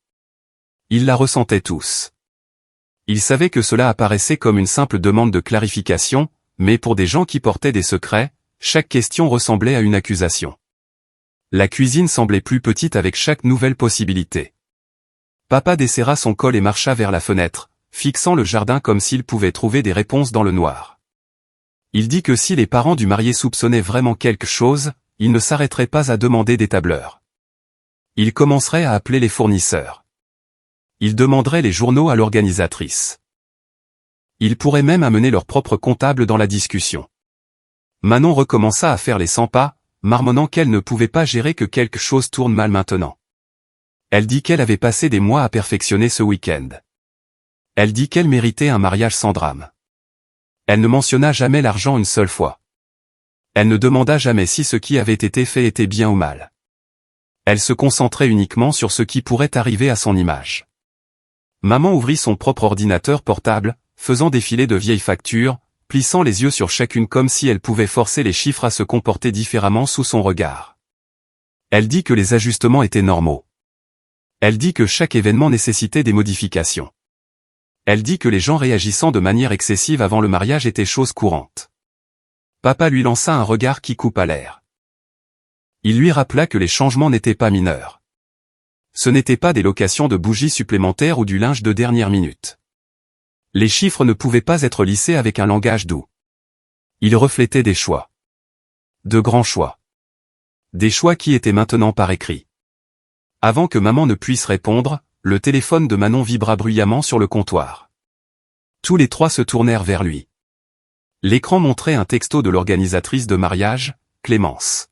Ils la ressentaient tous. Ils savaient que cela apparaissait comme une simple demande de clarification, mais pour des gens qui portaient des secrets, chaque question ressemblait à une accusation. La cuisine semblait plus petite avec chaque nouvelle possibilité. Papa desserra son col et marcha vers la fenêtre, fixant le jardin comme s'il pouvait trouver des réponses dans le noir. Il dit que si les parents du marié soupçonnaient vraiment quelque chose, ils ne s'arrêteraient pas à demander des tableurs. Ils commenceraient à appeler les fournisseurs. Ils demanderaient les journaux à l'organisatrice. Ils pourraient même amener leur propre comptable dans la discussion. Manon recommença à faire les 100 pas, marmonnant qu'elle ne pouvait pas gérer que quelque chose tourne mal maintenant. Elle dit qu'elle avait passé des mois à perfectionner ce week-end. Elle dit qu'elle méritait un mariage sans drame. Elle ne mentionna jamais l'argent une seule fois. Elle ne demanda jamais si ce qui avait été fait était bien ou mal. Elle se concentrait uniquement sur ce qui pourrait arriver à son image. Maman ouvrit son propre ordinateur portable, faisant défiler de vieilles factures, plissant les yeux sur chacune comme si elle pouvait forcer les chiffres à se comporter différemment sous son regard. Elle dit que les ajustements étaient normaux. Elle dit que chaque événement nécessitait des modifications. Elle dit que les gens réagissant de manière excessive avant le mariage étaient chose courante. Papa lui lança un regard qui coupa l'air. Il lui rappela que les changements n'étaient pas mineurs. Ce n'étaient pas des locations de bougies supplémentaires ou du linge de dernière minute. Les chiffres ne pouvaient pas être lissés avec un langage doux. Ils reflétaient des choix. De grands choix. Des choix qui étaient maintenant par écrit. Avant que maman ne puisse répondre, le téléphone de Manon vibra bruyamment sur le comptoir. Tous les trois se tournèrent vers lui. L'écran montrait un texto de l'organisatrice de mariage, Clémence.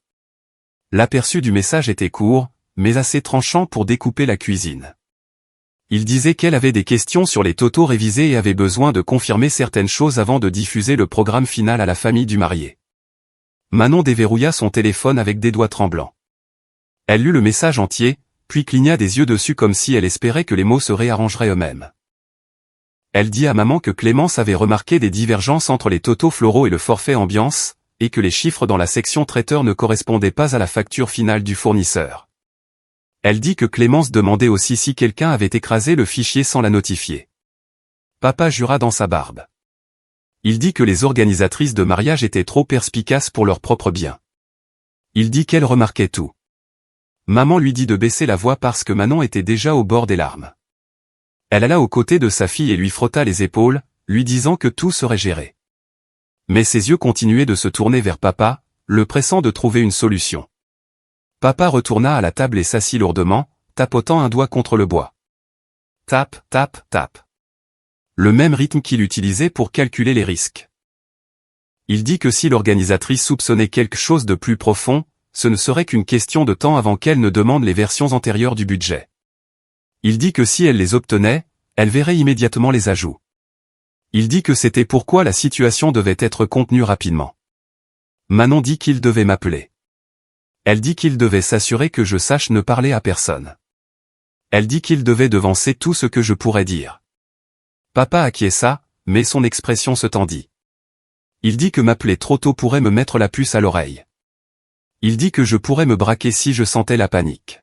L'aperçu du message était court, mais assez tranchant pour découper la cuisine. Il disait qu'elle avait des questions sur les totaux révisés et avait besoin de confirmer certaines choses avant de diffuser le programme final à la famille du marié. Manon déverrouilla son téléphone avec des doigts tremblants. Elle lut le message entier, puis cligna des yeux dessus comme si elle espérait que les mots se réarrangeraient eux-mêmes. Elle dit à maman que Clémence avait remarqué des divergences entre les totaux floraux et le forfait ambiance, et que les chiffres dans la section traiteur ne correspondaient pas à la facture finale du fournisseur. Elle dit que Clémence demandait aussi si quelqu'un avait écrasé le fichier sans la notifier. Papa jura dans sa barbe. Il dit que les organisatrices de mariage étaient trop perspicaces pour leur propre bien. Il dit qu'elle remarquait tout. Maman lui dit de baisser la voix parce que Manon était déjà au bord des larmes. Elle alla aux côtés de sa fille et lui frotta les épaules, lui disant que tout serait géré. Mais ses yeux continuaient de se tourner vers papa, le pressant de trouver une solution. Papa retourna à la table et s'assit lourdement, tapotant un doigt contre le bois. Tap, tap, tap. Le même rythme qu'il utilisait pour calculer les risques. Il dit que si l'organisatrice soupçonnait quelque chose de plus profond, ce ne serait qu'une question de temps avant qu'elle ne demande les versions antérieures du budget. Il dit que si elle les obtenait, elle verrait immédiatement les ajouts. Il dit que c'était pourquoi la situation devait être contenue rapidement. Manon dit qu'il devait m'appeler. Elle dit qu'il devait s'assurer que je sache ne parler à personne. Elle dit qu'il devait devancer tout ce que je pourrais dire. Papa acquiesça, mais son expression se tendit. Il dit que m'appeler trop tôt pourrait me mettre la puce à l'oreille. Il dit que je pourrais me braquer si je sentais la panique.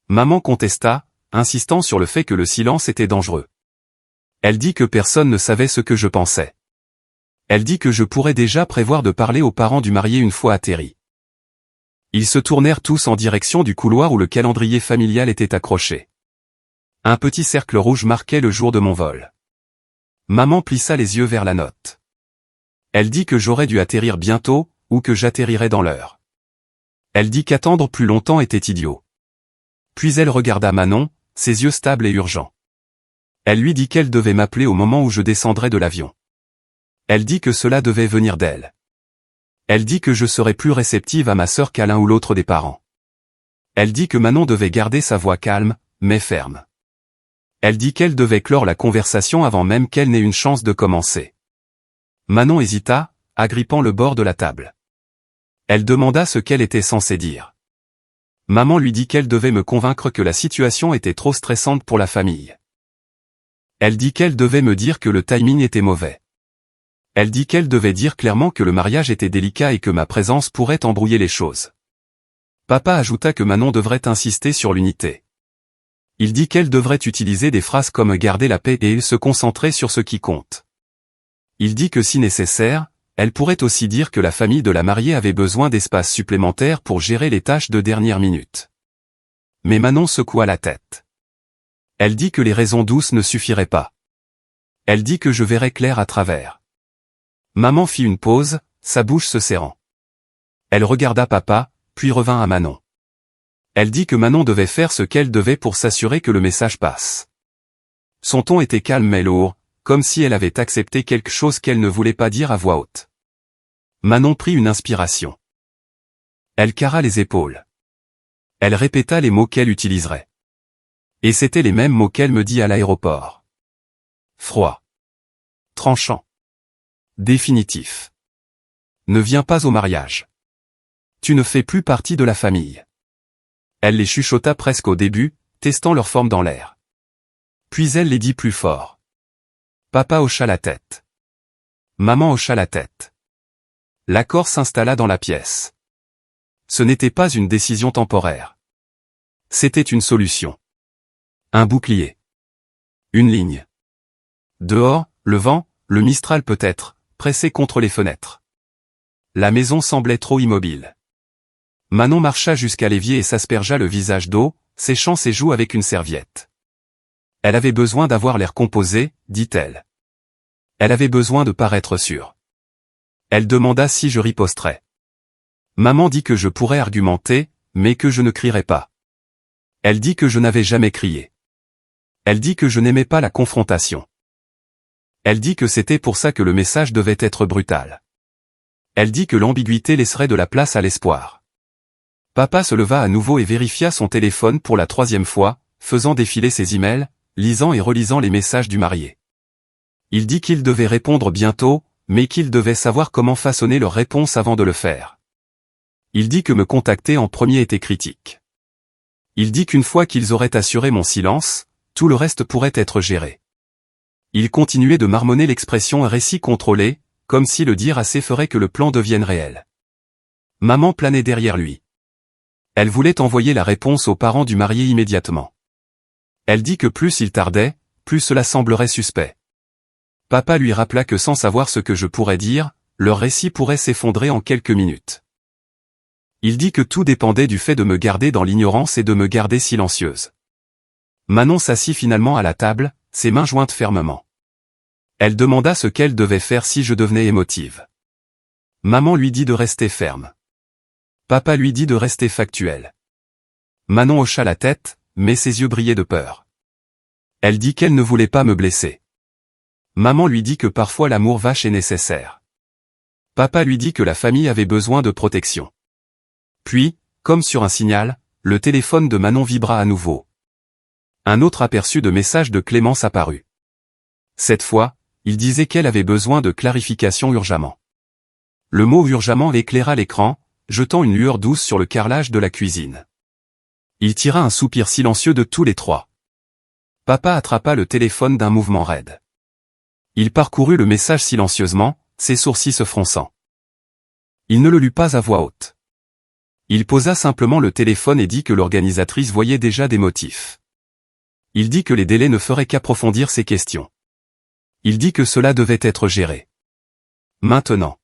Maman contesta, insistant sur le fait que le silence était dangereux. Elle dit que personne ne savait ce que je pensais. Elle dit que je pourrais déjà prévoir de parler aux parents du marié une fois atterri. Ils se tournèrent tous en direction du couloir où le calendrier familial était accroché. Un petit cercle rouge marquait le jour de mon vol. Maman plissa les yeux vers la note. Elle dit que j'aurais dû atterrir bientôt, ou que j'atterrirais dans l'heure. Elle dit qu'attendre plus longtemps était idiot. Puis elle regarda Manon, ses yeux stables et urgents. Elle lui dit qu'elle devait m'appeler au moment où je descendrais de l'avion. Elle dit que cela devait venir d'elle. Elle dit que je serais plus réceptive à ma sœur qu'à l'un ou l'autre des parents. Elle dit que Manon devait garder sa voix calme, mais ferme. Elle dit qu'elle devait clore la conversation avant même qu'elle n'ait une chance de commencer. Manon hésita, agrippant le bord de la table. Elle demanda ce qu'elle était censée dire. Maman lui dit qu'elle devait me convaincre que la situation était trop stressante pour la famille. Elle dit qu'elle devait me dire que le timing était mauvais. Elle dit qu'elle devait dire clairement que le mariage était délicat et que ma présence pourrait embrouiller les choses. Papa ajouta que Manon devrait insister sur l'unité. Il dit qu'elle devrait utiliser des phrases comme garder la paix et se concentrer sur ce qui compte. Il dit que si nécessaire, elle pourrait aussi dire que la famille de la mariée avait besoin d'espace supplémentaire pour gérer les tâches de dernière minute. Mais Manon secoua la tête. Elle dit que les raisons douces ne suffiraient pas. Elle dit que je verrais clair à travers. Maman fit une pause, sa bouche se serrant. Elle regarda papa, puis revint à Manon. Elle dit que Manon devait faire ce qu'elle devait pour s'assurer que le message passe. Son ton était calme mais lourd, comme si elle avait accepté quelque chose qu'elle ne voulait pas dire à voix haute. Manon prit une inspiration. Elle carra les épaules. Elle répéta les mots qu'elle utiliserait. Et c'étaient les mêmes mots qu'elle me dit à l'aéroport. Froid. Tranchant. Définitif. Ne viens pas au mariage. Tu ne fais plus partie de la famille. Elle les chuchota presque au début, testant leur forme dans l'air. Puis elle les dit plus fort. Papa hocha la tête. Maman hocha la tête. L'accord s'installa dans la pièce. Ce n'était pas une décision temporaire. C'était une solution. Un bouclier. Une ligne. Dehors, le vent, le Mistral peut-être, pressait contre les fenêtres. La maison semblait trop immobile. Manon marcha jusqu'à l'évier et s'aspergea le visage d'eau, séchant ses joues avec une serviette. Elle avait besoin d'avoir l'air composé, dit-elle. Elle avait besoin de paraître sûre. Elle demanda si je riposterais. Maman dit que je pourrais argumenter, mais que je ne crierais pas. Elle dit que je n'avais jamais crié. Elle dit que je n'aimais pas la confrontation. Elle dit que c'était pour ça que le message devait être brutal. Elle dit que l'ambiguïté laisserait de la place à l'espoir. Papa se leva à nouveau et vérifia son téléphone pour la 3e fois, faisant défiler ses emails, lisant et relisant les messages du marié. Il dit qu'il devait répondre bientôt, mais qu'il devait savoir comment façonner leur réponse avant de le faire. Il dit que me contacter en premier était critique. Il dit qu'une fois qu'ils auraient assuré mon silence, tout le reste pourrait être géré. Il continuait de marmonner l'expression récit contrôlé, comme si le dire assez ferait que le plan devienne réel. Maman planait derrière lui. Elle voulait envoyer la réponse aux parents du marié immédiatement. Elle dit que plus il tardait, plus cela semblerait suspect. Papa lui rappela que sans savoir ce que je pourrais dire, leur récit pourrait s'effondrer en quelques minutes. Il dit que tout dépendait du fait de me garder dans l'ignorance et de me garder silencieuse. Manon s'assit finalement à la table, ses mains jointes fermement. Elle demanda ce qu'elle devait faire si je devenais émotive. Maman lui dit de rester ferme. Papa lui dit de rester factuel. Manon hocha la tête, mais ses yeux brillaient de peur. Elle dit qu'elle ne voulait pas me blesser. Maman lui dit que parfois l'amour vache est nécessaire. Papa lui dit que la famille avait besoin de protection. Puis, comme sur un signal, le téléphone de Manon vibra à nouveau. Un autre aperçu de message de Clémence apparut. Cette fois, il disait qu'elle avait besoin de clarification urgemment. Le mot urgemment éclaira l'écran, jetant une lueur douce sur le carrelage de la cuisine. Il tira un soupir silencieux de tous les trois. Papa attrapa le téléphone d'un mouvement raide. Il parcourut le message silencieusement, ses sourcils se fronçant. Il ne le lut pas à voix haute. Il posa simplement le téléphone et dit que l'organisatrice voyait déjà des motifs. Il dit que les délais ne feraient qu'approfondir ces questions. Il dit que cela devait être géré. Maintenant.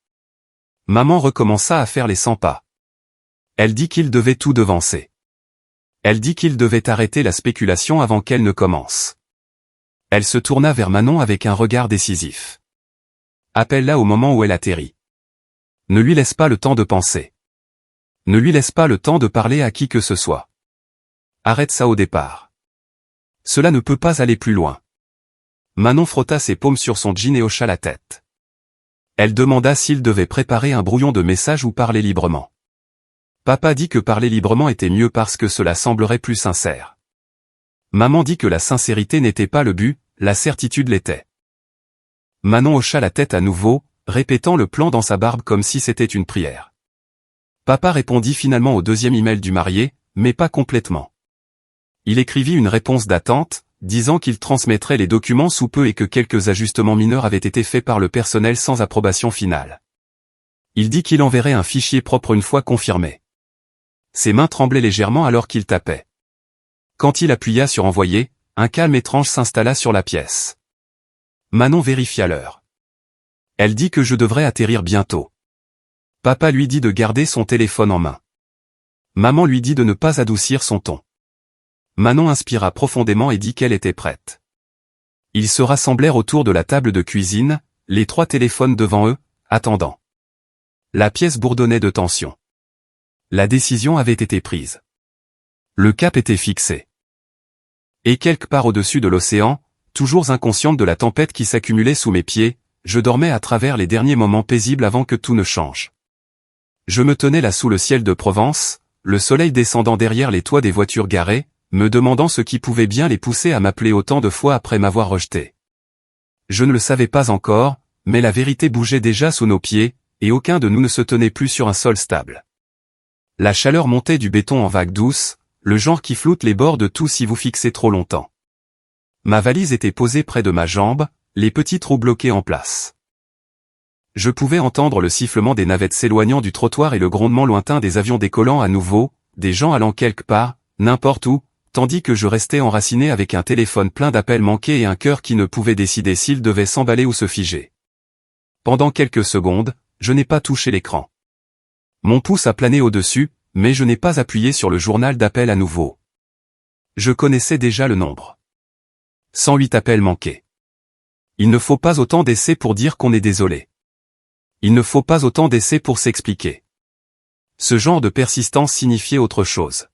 Maman recommença à faire les 100 pas. Elle dit qu'il devait tout devancer. Elle dit qu'il devait arrêter la spéculation avant qu'elle ne commence. Elle se tourna vers Manon avec un regard décisif. Appelle-la au moment où elle atterrit. Ne lui laisse pas le temps de penser. Ne lui laisse pas le temps de parler à qui que ce soit. Arrête ça au départ. Cela ne peut pas aller plus loin. Manon frotta ses paumes sur son jean et hocha la tête. Elle demanda s'il devait préparer un brouillon de message ou parler librement. Papa dit que parler librement était mieux parce que cela semblerait plus sincère. Maman dit que la sincérité n'était pas le but, la certitude l'était. Manon hocha la tête à nouveau, répétant le plan dans sa barbe comme si c'était une prière. Papa répondit finalement au 2e email du marié, mais pas complètement. Il écrivit une réponse d'attente, disant qu'il transmettrait les documents sous peu et que quelques ajustements mineurs avaient été faits par le personnel sans approbation finale. Il dit qu'il enverrait un fichier propre une fois confirmé. Ses mains tremblaient légèrement alors qu'il tapait. Quand il appuya sur envoyer, un calme étrange s'installa sur la pièce. Manon vérifia l'heure. Elle dit que je devrais atterrir bientôt. Papa lui dit de garder son téléphone en main. Maman lui dit de ne pas adoucir son ton. Manon inspira profondément et dit qu'elle était prête. Ils se rassemblèrent autour de la table de cuisine, les 3 téléphones devant eux, attendant. La pièce bourdonnait de tension. La décision avait été prise. Le cap était fixé. Et quelque part au-dessus de l'océan, toujours inconsciente de la tempête qui s'accumulait sous mes pieds, je dormais à travers les derniers moments paisibles avant que tout ne change. Je me tenais là sous le ciel de Provence, le soleil descendant derrière les toits des voitures garées, me demandant ce qui pouvait bien les pousser à m'appeler autant de fois après m'avoir rejeté. Je ne le savais pas encore, mais la vérité bougeait déjà sous nos pieds, et aucun de nous ne se tenait plus sur un sol stable. La chaleur montait du béton en vagues douces, le genre qui floute les bords de tout si vous fixez trop longtemps. Ma valise était posée près de ma jambe, les petits trous bloqués en place. Je pouvais entendre le sifflement des navettes s'éloignant du trottoir et le grondement lointain des avions décollant à nouveau, des gens allant quelque part, n'importe où, tandis que je restais enraciné avec un téléphone plein d'appels manqués et un cœur qui ne pouvait décider s'il devait s'emballer ou se figer. Pendant quelques secondes, je n'ai pas touché l'écran. Mon pouce a plané au-dessus, mais je n'ai pas appuyé sur le journal d'appels à nouveau. Je connaissais déjà le nombre. 108 appels manqués. Il ne faut pas autant d'essais pour dire qu'on est désolé. Il ne faut pas autant d'essais pour s'expliquer. Ce genre de persistance signifiait autre chose.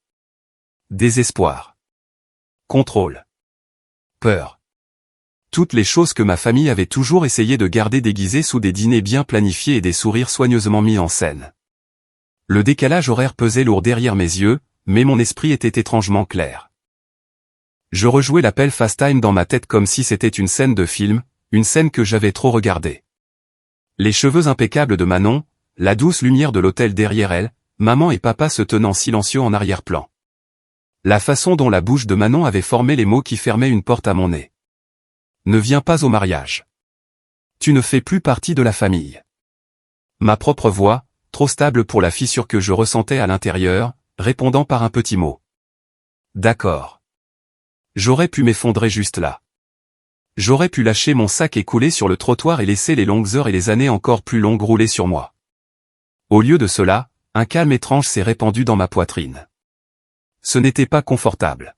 Désespoir. Contrôle. Peur. Toutes les choses que ma famille avait toujours essayé de garder déguisées sous des dîners bien planifiés et des sourires soigneusement mis en scène. Le décalage horaire pesait lourd derrière mes yeux, mais mon esprit était étrangement clair. Je rejouais l'appel FaceTime dans ma tête comme si c'était une scène de film, une scène que j'avais trop regardée. Les cheveux impeccables de Manon, la douce lumière de l'hôtel derrière elle, maman et papa se tenant silencieux en arrière-plan. La façon dont la bouche de Manon avait formé les mots qui fermaient une porte à mon nez. Ne viens pas au mariage. Tu ne fais plus partie de la famille. Ma propre voix, trop stable pour la fissure que je ressentais à l'intérieur, répondant par un petit mot. D'accord. J'aurais pu m'effondrer juste là. J'aurais pu lâcher mon sac et couler sur le trottoir et laisser les longues heures et les années encore plus longues rouler sur moi. Au lieu de cela, un calme étrange s'est répandu dans ma poitrine. Ce n'était pas confortable.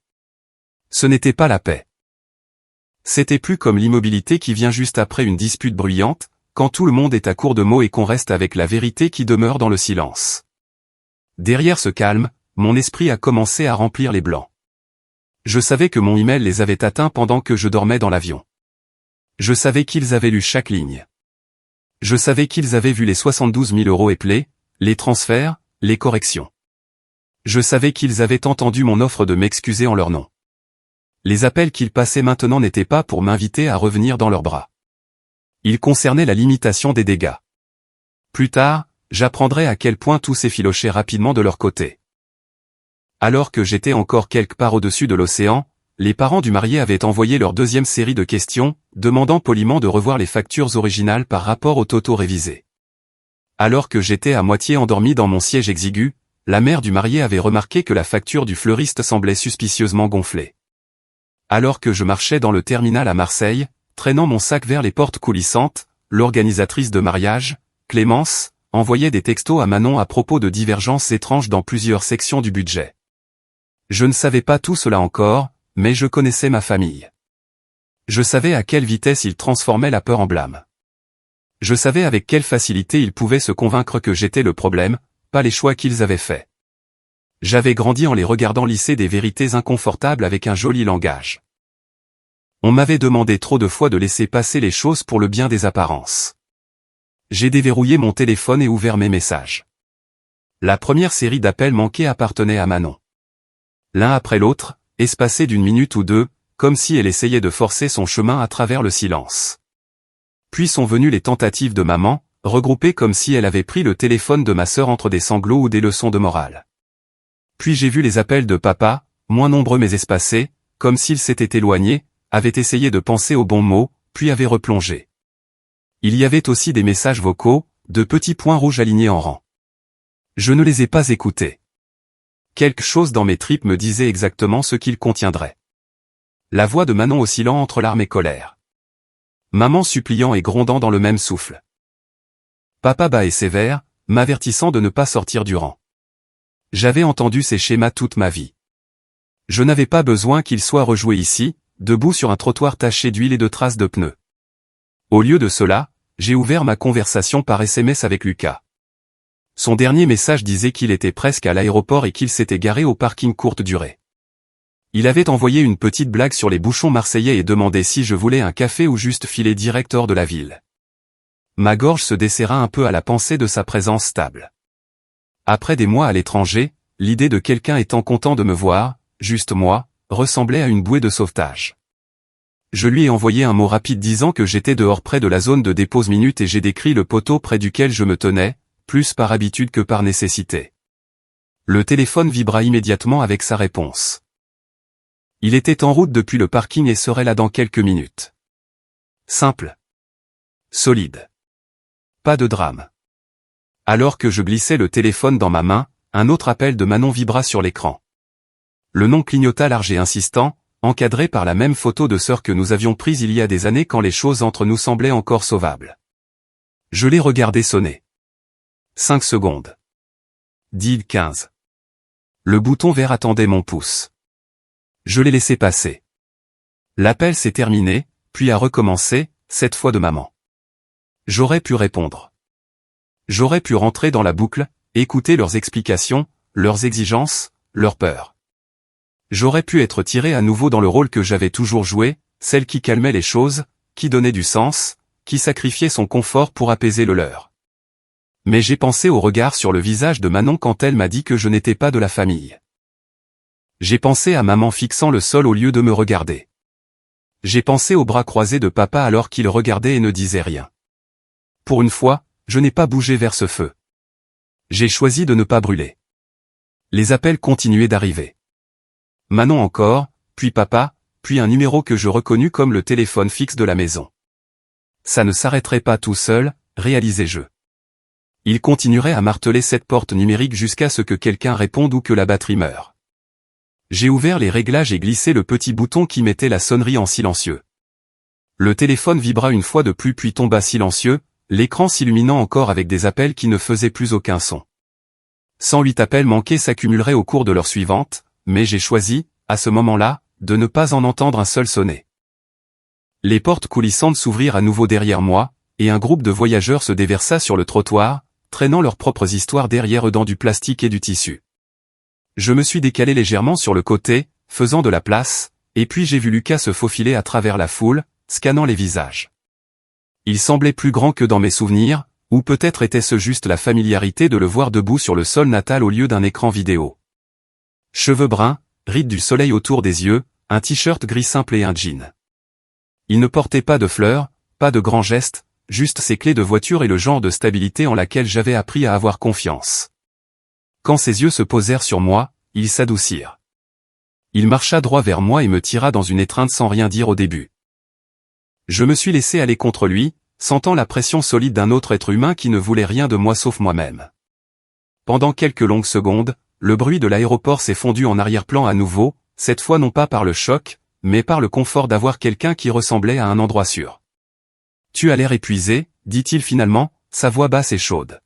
Ce n'était pas la paix. C'était plus comme l'immobilité qui vient juste après une dispute bruyante, quand tout le monde est à court de mots et qu'on reste avec la vérité qui demeure dans le silence. Derrière ce calme, mon esprit a commencé à remplir les blancs. Je savais que mon email les avait atteints pendant que je dormais dans l'avion. Je savais qu'ils avaient lu chaque ligne. Je savais qu'ils avaient vu les 72 000 € épelés, les transferts, les corrections. Je savais qu'ils avaient entendu mon offre de m'excuser en leur nom. Les appels qu'ils passaient maintenant n'étaient pas pour m'inviter à revenir dans leurs bras. Ils concernaient la limitation des dégâts. Plus tard, j'apprendrai à quel point tout s'effilochait rapidement de leur côté. Alors que j'étais encore quelque part au-dessus de l'océan, les parents du marié avaient envoyé leur deuxième série de questions, demandant poliment de revoir les factures originales par rapport au toto révisé. Alors que j'étais à moitié endormi dans mon siège exigu, la mère du marié avait remarqué que la facture du fleuriste semblait suspicieusement gonflée. Alors que je marchais dans le terminal à Marseille, traînant mon sac vers les portes coulissantes, l'organisatrice de mariage, Clémence, envoyait des textos à Manon à propos de divergences étranges dans plusieurs sections du budget. Je ne savais pas tout cela encore, mais je connaissais ma famille. Je savais à quelle vitesse ils transformaient la peur en blâme. Je savais avec quelle facilité ils pouvaient se convaincre que j'étais le problème, pas les choix qu'ils avaient faits. J'avais grandi en les regardant lisser des vérités inconfortables avec un joli langage. On m'avait demandé trop de fois de laisser passer les choses pour le bien des apparences. J'ai déverrouillé mon téléphone et ouvert mes messages. La première série d'appels manqués appartenait à Manon. L'un après l'autre, espacés d'une minute ou deux, comme si elle essayait de forcer son chemin à travers le silence. Puis sont venues les tentatives de maman, regroupées comme si elle avait pris le téléphone de ma sœur entre des sanglots ou des leçons de morale. Puis j'ai vu les appels de papa, moins nombreux mais espacés, comme s'ils s'étaient éloignés, avaient essayé de penser aux bons mots, puis avaient replongé. Il y avait aussi des messages vocaux, de petits points rouges alignés en rang. Je ne les ai pas écoutés. Quelque chose dans mes tripes me disait exactement ce qu'ils contiendraient. La voix de Manon oscillant entre larmes et colère. Maman suppliant et grondant dans le même souffle. Papa bas et sévère, m'avertissant de ne pas sortir du rang. J'avais entendu ces schémas toute ma vie. Je n'avais pas besoin qu'ils soient rejoués ici, debout sur un trottoir taché d'huile et de traces de pneus. Au lieu de cela, j'ai ouvert ma conversation par SMS avec Lucas. Son dernier message disait qu'il était presque à l'aéroport et qu'il s'était garé au parking courte durée. Il avait envoyé une petite blague sur les bouchons marseillais et demandé si je voulais un café ou juste filer direct hors de la ville. Ma gorge se desserra un peu à la pensée de sa présence stable. Après des mois à l'étranger, l'idée de quelqu'un étant content de me voir, juste moi, ressemblait à une bouée de sauvetage. Je lui ai envoyé un mot rapide disant que j'étais dehors près de la zone de dépose minute et j'ai décrit le poteau près duquel je me tenais, plus par habitude que par nécessité. Le téléphone vibra immédiatement avec sa réponse. Il était en route depuis le parking et serait là dans quelques minutes. Simple. Solide. Pas de drame. Alors que je glissais le téléphone dans ma main, un autre appel de Manon vibra sur l'écran. Le nom clignota large et insistant, encadré par la même photo de sœur que nous avions prise il y a des années quand les choses entre nous semblaient encore sauvables. Je l'ai regardé sonner. 5 secondes. 10, 15. Le bouton vert attendait mon pouce. Je l'ai laissé passer. L'appel s'est terminé, puis a recommencé, cette fois de maman. J'aurais pu répondre. J'aurais pu rentrer dans la boucle, écouter leurs explications, leurs exigences, leurs peurs. J'aurais pu être tiré à nouveau dans le rôle que j'avais toujours joué, celle qui calmait les choses, qui donnait du sens, qui sacrifiait son confort pour apaiser le leur. Mais j'ai pensé au regard sur le visage de Manon quand elle m'a dit que je n'étais pas de la famille. J'ai pensé à maman fixant le sol au lieu de me regarder. J'ai pensé aux bras croisés de papa alors qu'il regardait et ne disait rien. Pour une fois, je n'ai pas bougé vers ce feu. J'ai choisi de ne pas brûler. Les appels continuaient d'arriver. Manon encore, puis papa, puis un numéro que je reconnus comme le téléphone fixe de la maison. Ça ne s'arrêterait pas tout seul, réalisais-je. Il continuerait à marteler cette porte numérique jusqu'à ce que quelqu'un réponde ou que la batterie meure. J'ai ouvert les réglages et glissé le petit bouton qui mettait la sonnerie en silencieux. Le téléphone vibra une fois de plus puis tomba silencieux, l'écran s'illuminant encore avec des appels qui ne faisaient plus aucun son. 108 appels manqués s'accumuleraient au cours de l'heure suivante, mais j'ai choisi, à ce moment-là, de ne pas en entendre un seul sonner. Les portes coulissantes s'ouvrirent à nouveau derrière moi, et un groupe de voyageurs se déversa sur le trottoir, traînant leurs propres histoires derrière eux dans du plastique et du tissu. Je me suis décalé légèrement sur le côté, faisant de la place, et puis j'ai vu Lucas se faufiler à travers la foule, scannant les visages. Il semblait plus grand que dans mes souvenirs, ou peut-être était-ce juste la familiarité de le voir debout sur le sol natal au lieu d'un écran vidéo. Cheveux bruns, rides du soleil autour des yeux, un t-shirt gris simple et un jean. Il ne portait pas de fleurs, pas de grands gestes, juste ses clés de voiture et le genre de stabilité en laquelle j'avais appris à avoir confiance. Quand ses yeux se posèrent sur moi, ils s'adoucirent. Il marcha droit vers moi et me tira dans une étreinte sans rien dire au début. Je me suis laissé aller contre lui, sentant la pression solide d'un autre être humain qui ne voulait rien de moi sauf moi-même. Pendant quelques longues secondes, le bruit de l'aéroport s'est fondu en arrière-plan à nouveau, cette fois non pas par le choc, mais par le confort d'avoir quelqu'un qui ressemblait à un endroit sûr. « Tu as l'air épuisé », dit-il finalement, sa voix basse et chaude.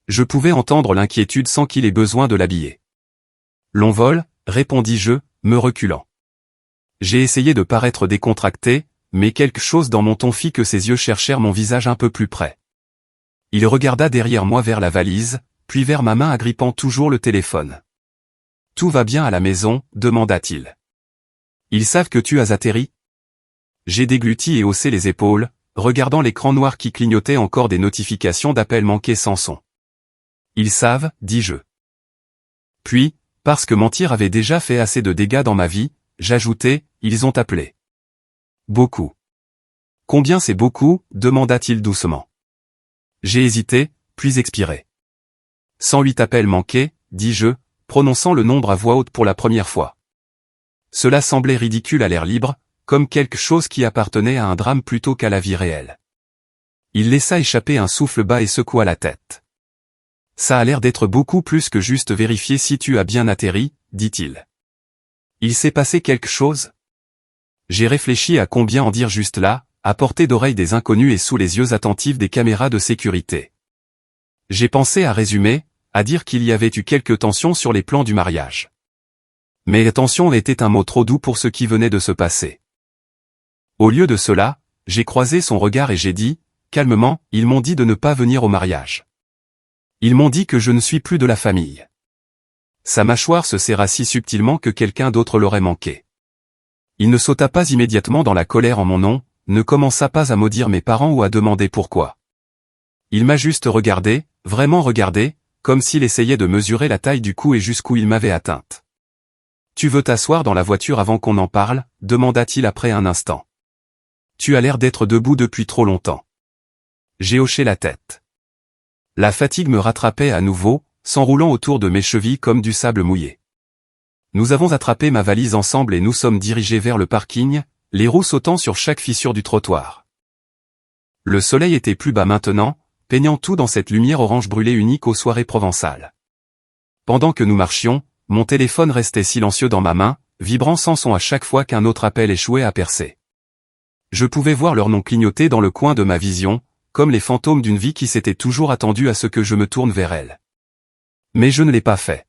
Je pouvais entendre l'inquiétude sans qu'il ait besoin de l'habiller. « Long vol », répondis-je, me reculant. J'ai essayé de paraître décontracté, mais quelque chose dans mon ton fit que ses yeux cherchèrent mon visage un peu plus près. Il regarda derrière moi vers la valise, puis vers ma main agrippant toujours le téléphone. « Tout va bien à la maison ?» demanda-t-il. « Ils savent que tu as atterri ?» J'ai dégluti et haussé les épaules, regardant l'écran noir qui clignotait encore des notifications d'appels manqués sans son. « Ils savent » dis-je. Puis, parce que mentir avait déjà fait assez de dégâts dans ma vie, j'ajoutai « Ils ont appelé. » Beaucoup. « Combien c'est beaucoup ?» demanda-t-il doucement. J'ai hésité, puis expiré. 108 appels manqués, dis-je, prononçant le nombre à voix haute pour la première fois. Cela semblait ridicule à l'air libre, comme quelque chose qui appartenait à un drame plutôt qu'à la vie réelle. Il laissa échapper un souffle bas et secoua la tête. « Ça a l'air d'être beaucoup plus que juste vérifier si tu as bien atterri, dit-il. Il s'est passé quelque chose ? J'ai réfléchi à combien en dire juste là, à portée d'oreille des inconnus et sous les yeux attentifs des caméras de sécurité. J'ai pensé à résumer, à dire qu'il y avait eu quelques tensions sur les plans du mariage. Mais tension était un mot trop doux pour ce qui venait de se passer. Au lieu de cela, j'ai croisé son regard et j'ai dit, calmement, ils m'ont dit de ne pas venir au mariage. Ils m'ont dit que je ne suis plus de la famille. Sa mâchoire se serra si subtilement que quelqu'un d'autre l'aurait manqué. Il ne sauta pas immédiatement dans la colère en mon nom, ne commença pas à maudire mes parents ou à demander pourquoi. Il m'a juste regardé, vraiment regardé, comme s'il essayait de mesurer la taille du coup et jusqu'où il m'avait atteinte. « Tu veux t'asseoir dans la voiture avant qu'on en parle ?» demanda-t-il après un instant. « Tu as l'air d'être debout depuis trop longtemps. » J'ai hoché la tête. La fatigue me rattrapait à nouveau, s'enroulant autour de mes chevilles comme du sable mouillé. Nous avons attrapé ma valise ensemble et nous sommes dirigés vers le parking, les roues sautant sur chaque fissure du trottoir. Le soleil était plus bas maintenant, peignant tout dans cette lumière orange brûlée unique aux soirées provençales. Pendant que nous marchions, mon téléphone restait silencieux dans ma main, vibrant sans son à chaque fois qu'un autre appel échouait à percer. Je pouvais voir leur nom clignoter dans le coin de ma vision, comme les fantômes d'une vie qui s'était toujours attendue à ce que je me tourne vers elle. Mais je ne l'ai pas fait.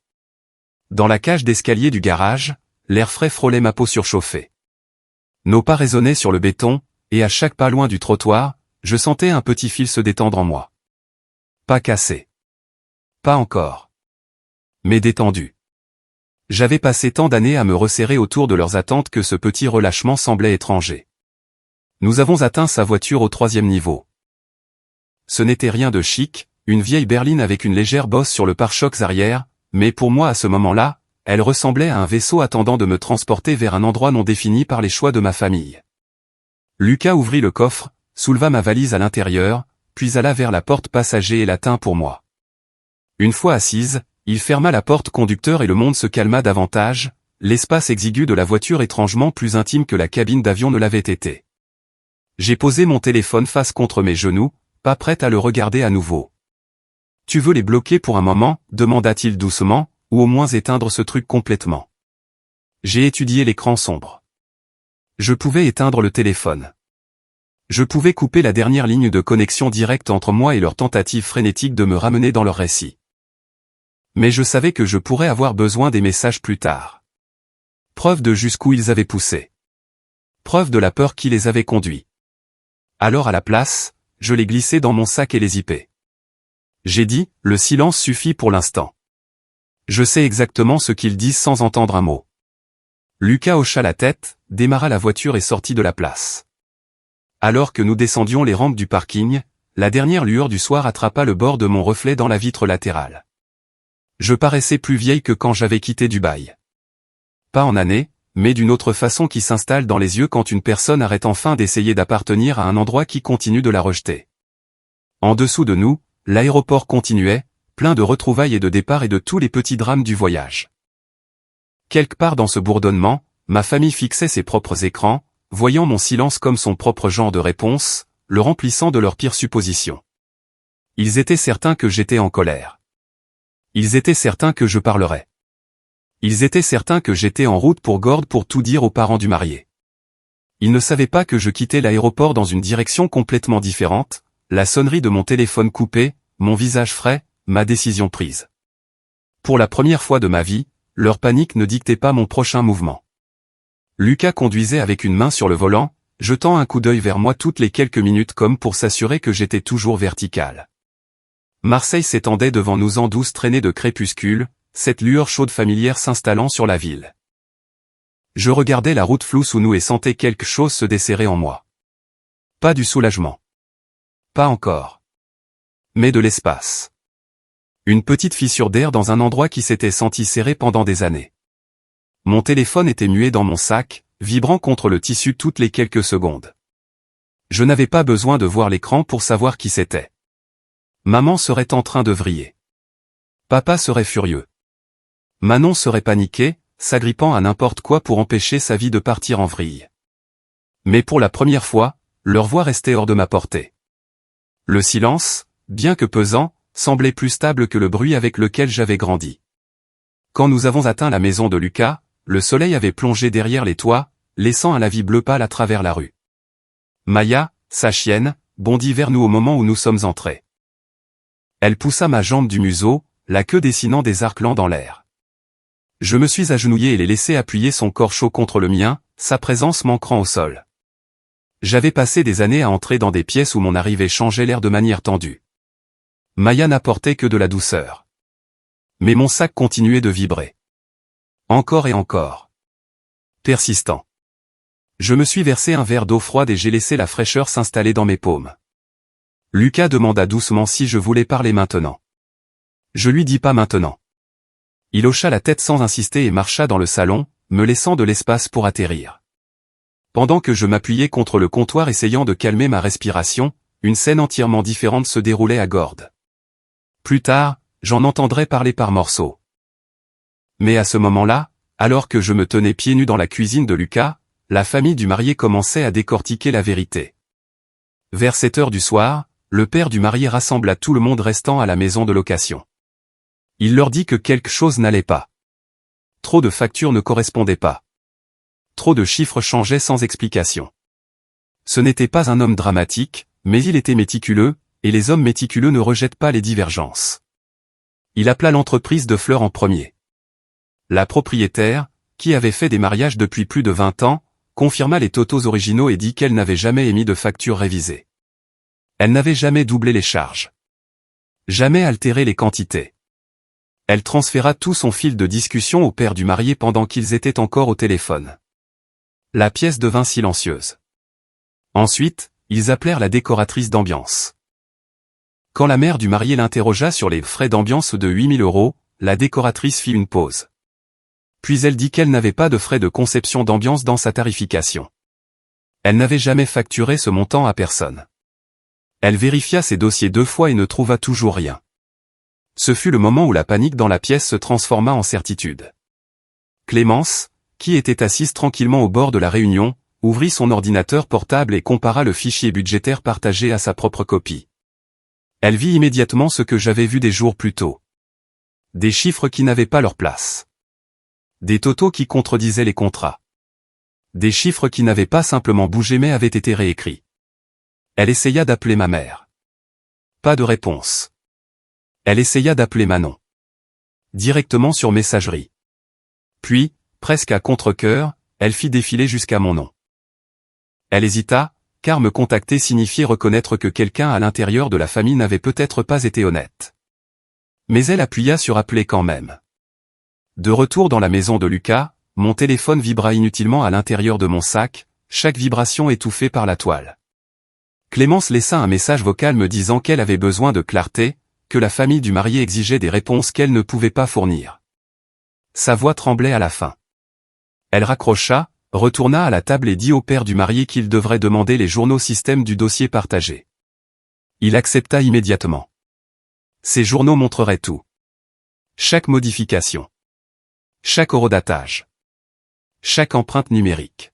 Dans la cage d'escalier du garage, l'air frais frôlait ma peau surchauffée. Nos pas résonnaient sur le béton, et à chaque pas loin du trottoir, je sentais un petit fil se détendre en moi. Pas cassé. Pas encore. Mais détendu. J'avais passé tant d'années à me resserrer autour de leurs attentes que ce petit relâchement semblait étranger. Nous avons atteint sa voiture au 3e niveau. Ce n'était rien de chic, une vieille berline avec une légère bosse sur le pare-chocs arrière, mais pour moi à ce moment-là, elle ressemblait à un vaisseau attendant de me transporter vers un endroit non défini par les choix de ma famille. Lucas ouvrit le coffre, souleva ma valise à l'intérieur, puis alla vers la porte passager et la tint pour moi. Une fois assise, il ferma la porte conducteur et le monde se calma davantage, l'espace exigu de la voiture étrangement plus intime que la cabine d'avion ne l'avait été. J'ai posé mon téléphone face contre mes genoux, pas prête à le regarder à nouveau. « Tu veux les bloquer pour un moment ?» demanda-t-il doucement, ou au moins éteindre ce truc complètement. J'ai étudié l'écran sombre. Je pouvais éteindre le téléphone. Je pouvais couper la dernière ligne de connexion directe entre moi et leur tentative frénétique de me ramener dans leur récit. Mais je savais que je pourrais avoir besoin des messages plus tard. Preuve de jusqu'où ils avaient poussé. Preuve de la peur qui les avait conduits. Alors à la place, je les glissai dans mon sac et les zippai. J'ai dit, le silence suffit pour l'instant. Je sais exactement ce qu'ils disent sans entendre un mot. Lucas hocha la tête, démarra la voiture et sortit de la place. Alors que nous descendions les rampes du parking, la dernière lueur du soir attrapa le bord de mon reflet dans la vitre latérale. Je paraissais plus vieille que quand j'avais quitté Dubaï. Pas en année, mais d'une autre façon qui s'installe dans les yeux quand une personne arrête enfin d'essayer d'appartenir à un endroit qui continue de la rejeter. En dessous de nous, l'aéroport continuait, plein de retrouvailles et de départs et de tous les petits drames du voyage. Quelque part dans ce bourdonnement, ma famille fixait ses propres écrans, voyant mon silence comme son propre genre de réponse, le remplissant de leurs pires suppositions. Ils étaient certains que j'étais en colère. Ils étaient certains que je parlerais. Ils étaient certains que j'étais en route pour Gordes pour tout dire aux parents du marié. Ils ne savaient pas que je quittais l'aéroport dans une direction complètement différente, la sonnerie de mon téléphone coupé, mon visage frais, ma décision prise. Pour la première fois de ma vie, leur panique ne dictait pas mon prochain mouvement. Lucas conduisait avec une main sur le volant, jetant un coup d'œil vers moi toutes les quelques minutes comme pour s'assurer que j'étais toujours vertical. Marseille s'étendait devant nous en douce traînée de crépuscule, cette lueur chaude familière s'installant sur la ville. Je regardais la route floue sous nous et sentais quelque chose se desserrer en moi. Pas du soulagement. Pas encore. Mais de l'espace. Une petite fissure d'air dans un endroit qui s'était senti serré pendant des années. Mon téléphone était muet dans mon sac, vibrant contre le tissu toutes les quelques secondes. Je n'avais pas besoin de voir l'écran pour savoir qui c'était. Maman serait en train de vriller. Papa serait furieux. Manon serait paniquée, s'agrippant à n'importe quoi pour empêcher sa vie de partir en vrille. Mais pour la première fois, leur voix restait hors de ma portée. Le silence, bien que pesant, semblait plus stable que le bruit avec lequel j'avais grandi. Quand nous avons atteint la maison de Lucas, le soleil avait plongé derrière les toits, laissant un lavis bleu pâle à travers la rue. Maya, sa chienne, bondit vers nous au moment où nous sommes entrés. Elle poussa ma jambe du museau, la queue dessinant des arcs lents dans l'air. Je me suis agenouillé et l'ai laissé appuyer son corps chaud contre le mien, sa présence m'ancrant au sol. J'avais passé des années à entrer dans des pièces où mon arrivée changeait l'air de manière tendue. Maya n'apportait que de la douceur. Mais mon sac continuait de vibrer. Encore et encore. Persistant. Je me suis versé un verre d'eau froide et j'ai laissé la fraîcheur s'installer dans mes paumes. Lucas demanda doucement si je voulais parler maintenant. Je lui dis pas maintenant. Il hocha la tête sans insister et marcha dans le salon, me laissant de l'espace pour atterrir. Pendant que je m'appuyais contre le comptoir essayant de calmer ma respiration, une scène entièrement différente se déroulait à Gordes. Plus tard, j'en entendrai parler par morceaux. Mais à ce moment-là, alors que je me tenais pieds nus dans la cuisine de Lucas, la famille du marié commençait à décortiquer la vérité. Vers 7 heures du soir, le père du marié rassembla tout le monde restant à la maison de location. Il leur dit que quelque chose n'allait pas. Trop de factures ne correspondaient pas. Trop de chiffres changeaient sans explication. Ce n'était pas un homme dramatique, mais il était méticuleux, et les hommes méticuleux ne rejettent pas les divergences. Il appela l'entreprise de fleurs en premier. La propriétaire, qui avait fait des mariages depuis plus de 20 ans, confirma les totaux originaux et dit qu'elle n'avait jamais émis de facture révisée. Elle n'avait jamais doublé les charges. Jamais altéré les quantités. Elle transféra tout son fil de discussion au père du marié pendant qu'ils étaient encore au téléphone. La pièce devint silencieuse. Ensuite, ils appelèrent la décoratrice d'ambiance. Quand la mère du marié l'interrogea sur les frais d'ambiance de 8 000 €, la décoratrice fit une pause. Puis elle dit qu'elle n'avait pas de frais de conception d'ambiance dans sa tarification. Elle n'avait jamais facturé ce montant à personne. Elle vérifia ses dossiers 2 fois et ne trouva toujours rien. Ce fut le moment où la panique dans la pièce se transforma en certitude. Clémence, qui était assise tranquillement au bord de la réunion, ouvrit son ordinateur portable et compara le fichier budgétaire partagé à sa propre copie. Elle vit immédiatement ce que j'avais vu des jours plus tôt. Des chiffres qui n'avaient pas leur place. Des totaux qui contredisaient les contrats. Des chiffres qui n'avaient pas simplement bougé mais avaient été réécrits. Elle essaya d'appeler ma mère. Pas de réponse. Elle essaya d'appeler Manon. Directement sur messagerie. Puis, presque à contre-cœur, elle fit défiler jusqu'à mon nom. Elle hésita, car me contacter signifiait reconnaître que quelqu'un à l'intérieur de la famille n'avait peut-être pas été honnête. Mais elle appuya sur appeler quand même. De retour dans la maison de Lucas, mon téléphone vibra inutilement à l'intérieur de mon sac, chaque vibration étouffée par la toile. Clémence laissa un message vocal me disant qu'elle avait besoin de clarté, que la famille du marié exigeait des réponses qu'elle ne pouvait pas fournir. Sa voix tremblait à la fin. Elle raccrocha, retourna à la table et dit au père du marié qu'il devrait demander les journaux système du dossier partagé. Il accepta immédiatement. Ces journaux montreraient tout. Chaque modification. Chaque horodatage. Chaque empreinte numérique.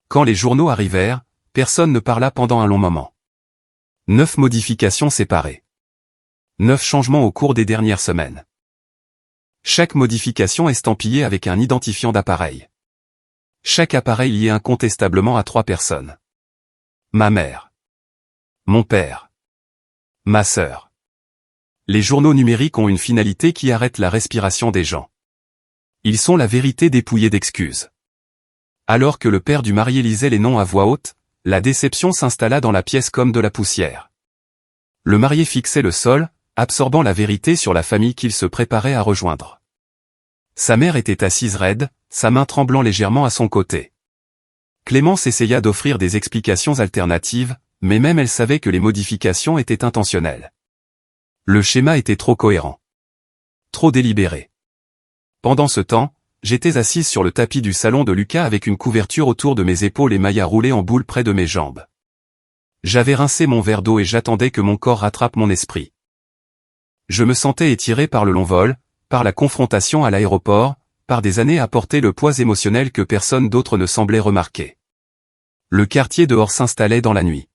Quand les journaux arrivèrent, personne ne parla pendant un long moment. 9 modifications séparées. 9 changements au cours des dernières semaines. Chaque modification estampillée avec un identifiant d'appareil. Chaque appareil lié incontestablement à 3 personnes. Ma mère. Mon père. Ma sœur. Les journaux numériques ont une finalité qui arrête la respiration des gens. Ils sont la vérité dépouillée d'excuses. Alors que le père du marié lisait les noms à voix haute, la déception s'installa dans la pièce comme de la poussière. Le marié fixait le sol, absorbant la vérité sur la famille qu'il se préparait à rejoindre. Sa mère était assise raide, sa main tremblant légèrement à son côté. Clémence essaya d'offrir des explications alternatives, mais même elle savait que les modifications étaient intentionnelles. Le schéma était trop cohérent. Trop délibéré. Pendant ce temps, j'étais assise sur le tapis du salon de Lucas avec une couverture autour de mes épaules et Maya roulée en boule près de mes jambes. J'avais rincé mon verre d'eau et j'attendais que mon corps rattrape mon esprit. Je me sentais étiré par le long vol, par la confrontation à l'aéroport, par des années à porter le poids émotionnel que personne d'autre ne semblait remarquer. Le quartier dehors s'installait dans la nuit.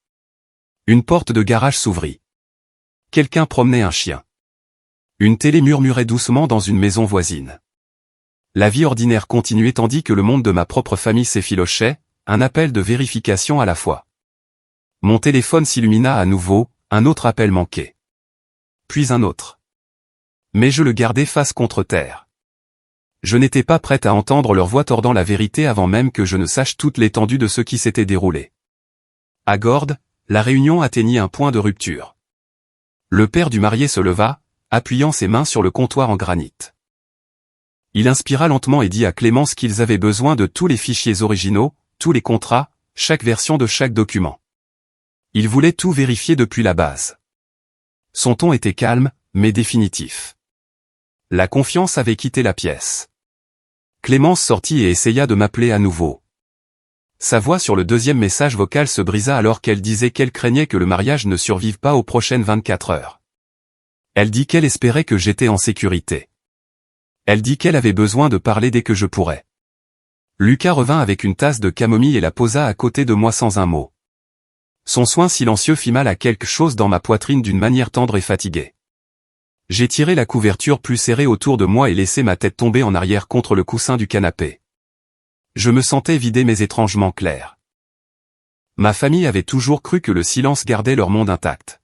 Une porte de garage s'ouvrit. Quelqu'un promenait un chien. Une télé murmurait doucement dans une maison voisine. La vie ordinaire continuait tandis que le monde de ma propre famille s'effilochait, un appel de vérification à la fois. Mon téléphone s'illumina à nouveau, un autre appel manqué. Puis un autre. Mais je le gardais face contre terre. Je n'étais pas prête à entendre leur voix tordant la vérité avant même que je ne sache toute l'étendue de ce qui s'était déroulé. À Gordes, la réunion atteignit un point de rupture. Le père du marié se leva, appuyant ses mains sur le comptoir en granit. Il inspira lentement et dit à Clémence qu'ils avaient besoin de tous les fichiers originaux, tous les contrats, chaque version de chaque document. Il voulait tout vérifier depuis la base. Son ton était calme, mais définitif. La confiance avait quitté la pièce. Clémence sortit et essaya de m'appeler à nouveau. Sa voix sur le deuxième message vocal se brisa alors qu'elle disait qu'elle craignait que le mariage ne survive pas aux prochaines 24 heures. Elle dit qu'elle espérait que j'étais en sécurité. Elle dit qu'elle avait besoin de parler dès que je pourrais. Lucas revint avec une tasse de camomille et la posa à côté de moi sans un mot. Son soin silencieux fit mal à quelque chose dans ma poitrine d'une manière tendre et fatiguée. J'ai tiré la couverture plus serrée autour de moi et laissé ma tête tomber en arrière contre le coussin du canapé. Je me sentais vidé mais étrangement clair. Ma famille avait toujours cru que le silence gardait leur monde intact.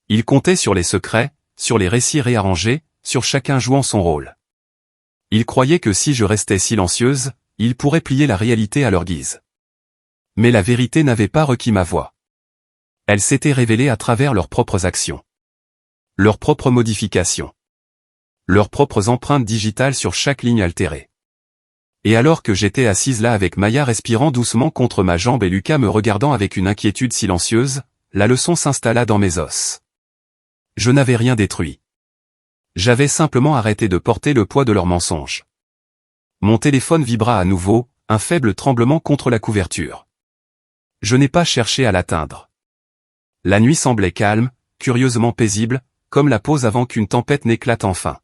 Ils comptaient sur les secrets, sur les récits réarrangés, sur chacun jouant son rôle. Ils croyaient que si je restais silencieuse, ils pourraient plier la réalité à leur guise. Mais la vérité n'avait pas requis ma voix. Elle s'était révélée à travers leurs propres actions. Leurs propres modifications. Leurs propres empreintes digitales sur chaque ligne altérée. Et alors que j'étais assise là avec Maya respirant doucement contre ma jambe et Lucas me regardant avec une inquiétude silencieuse, la leçon s'installa dans mes os. Je n'avais rien détruit. J'avais simplement arrêté de porter le poids de leurs mensonges. Mon téléphone vibra à nouveau, un faible tremblement contre la couverture. Je n'ai pas cherché à l'atteindre. La nuit semblait calme, curieusement paisible, comme la pause avant qu'une tempête n'éclate enfin.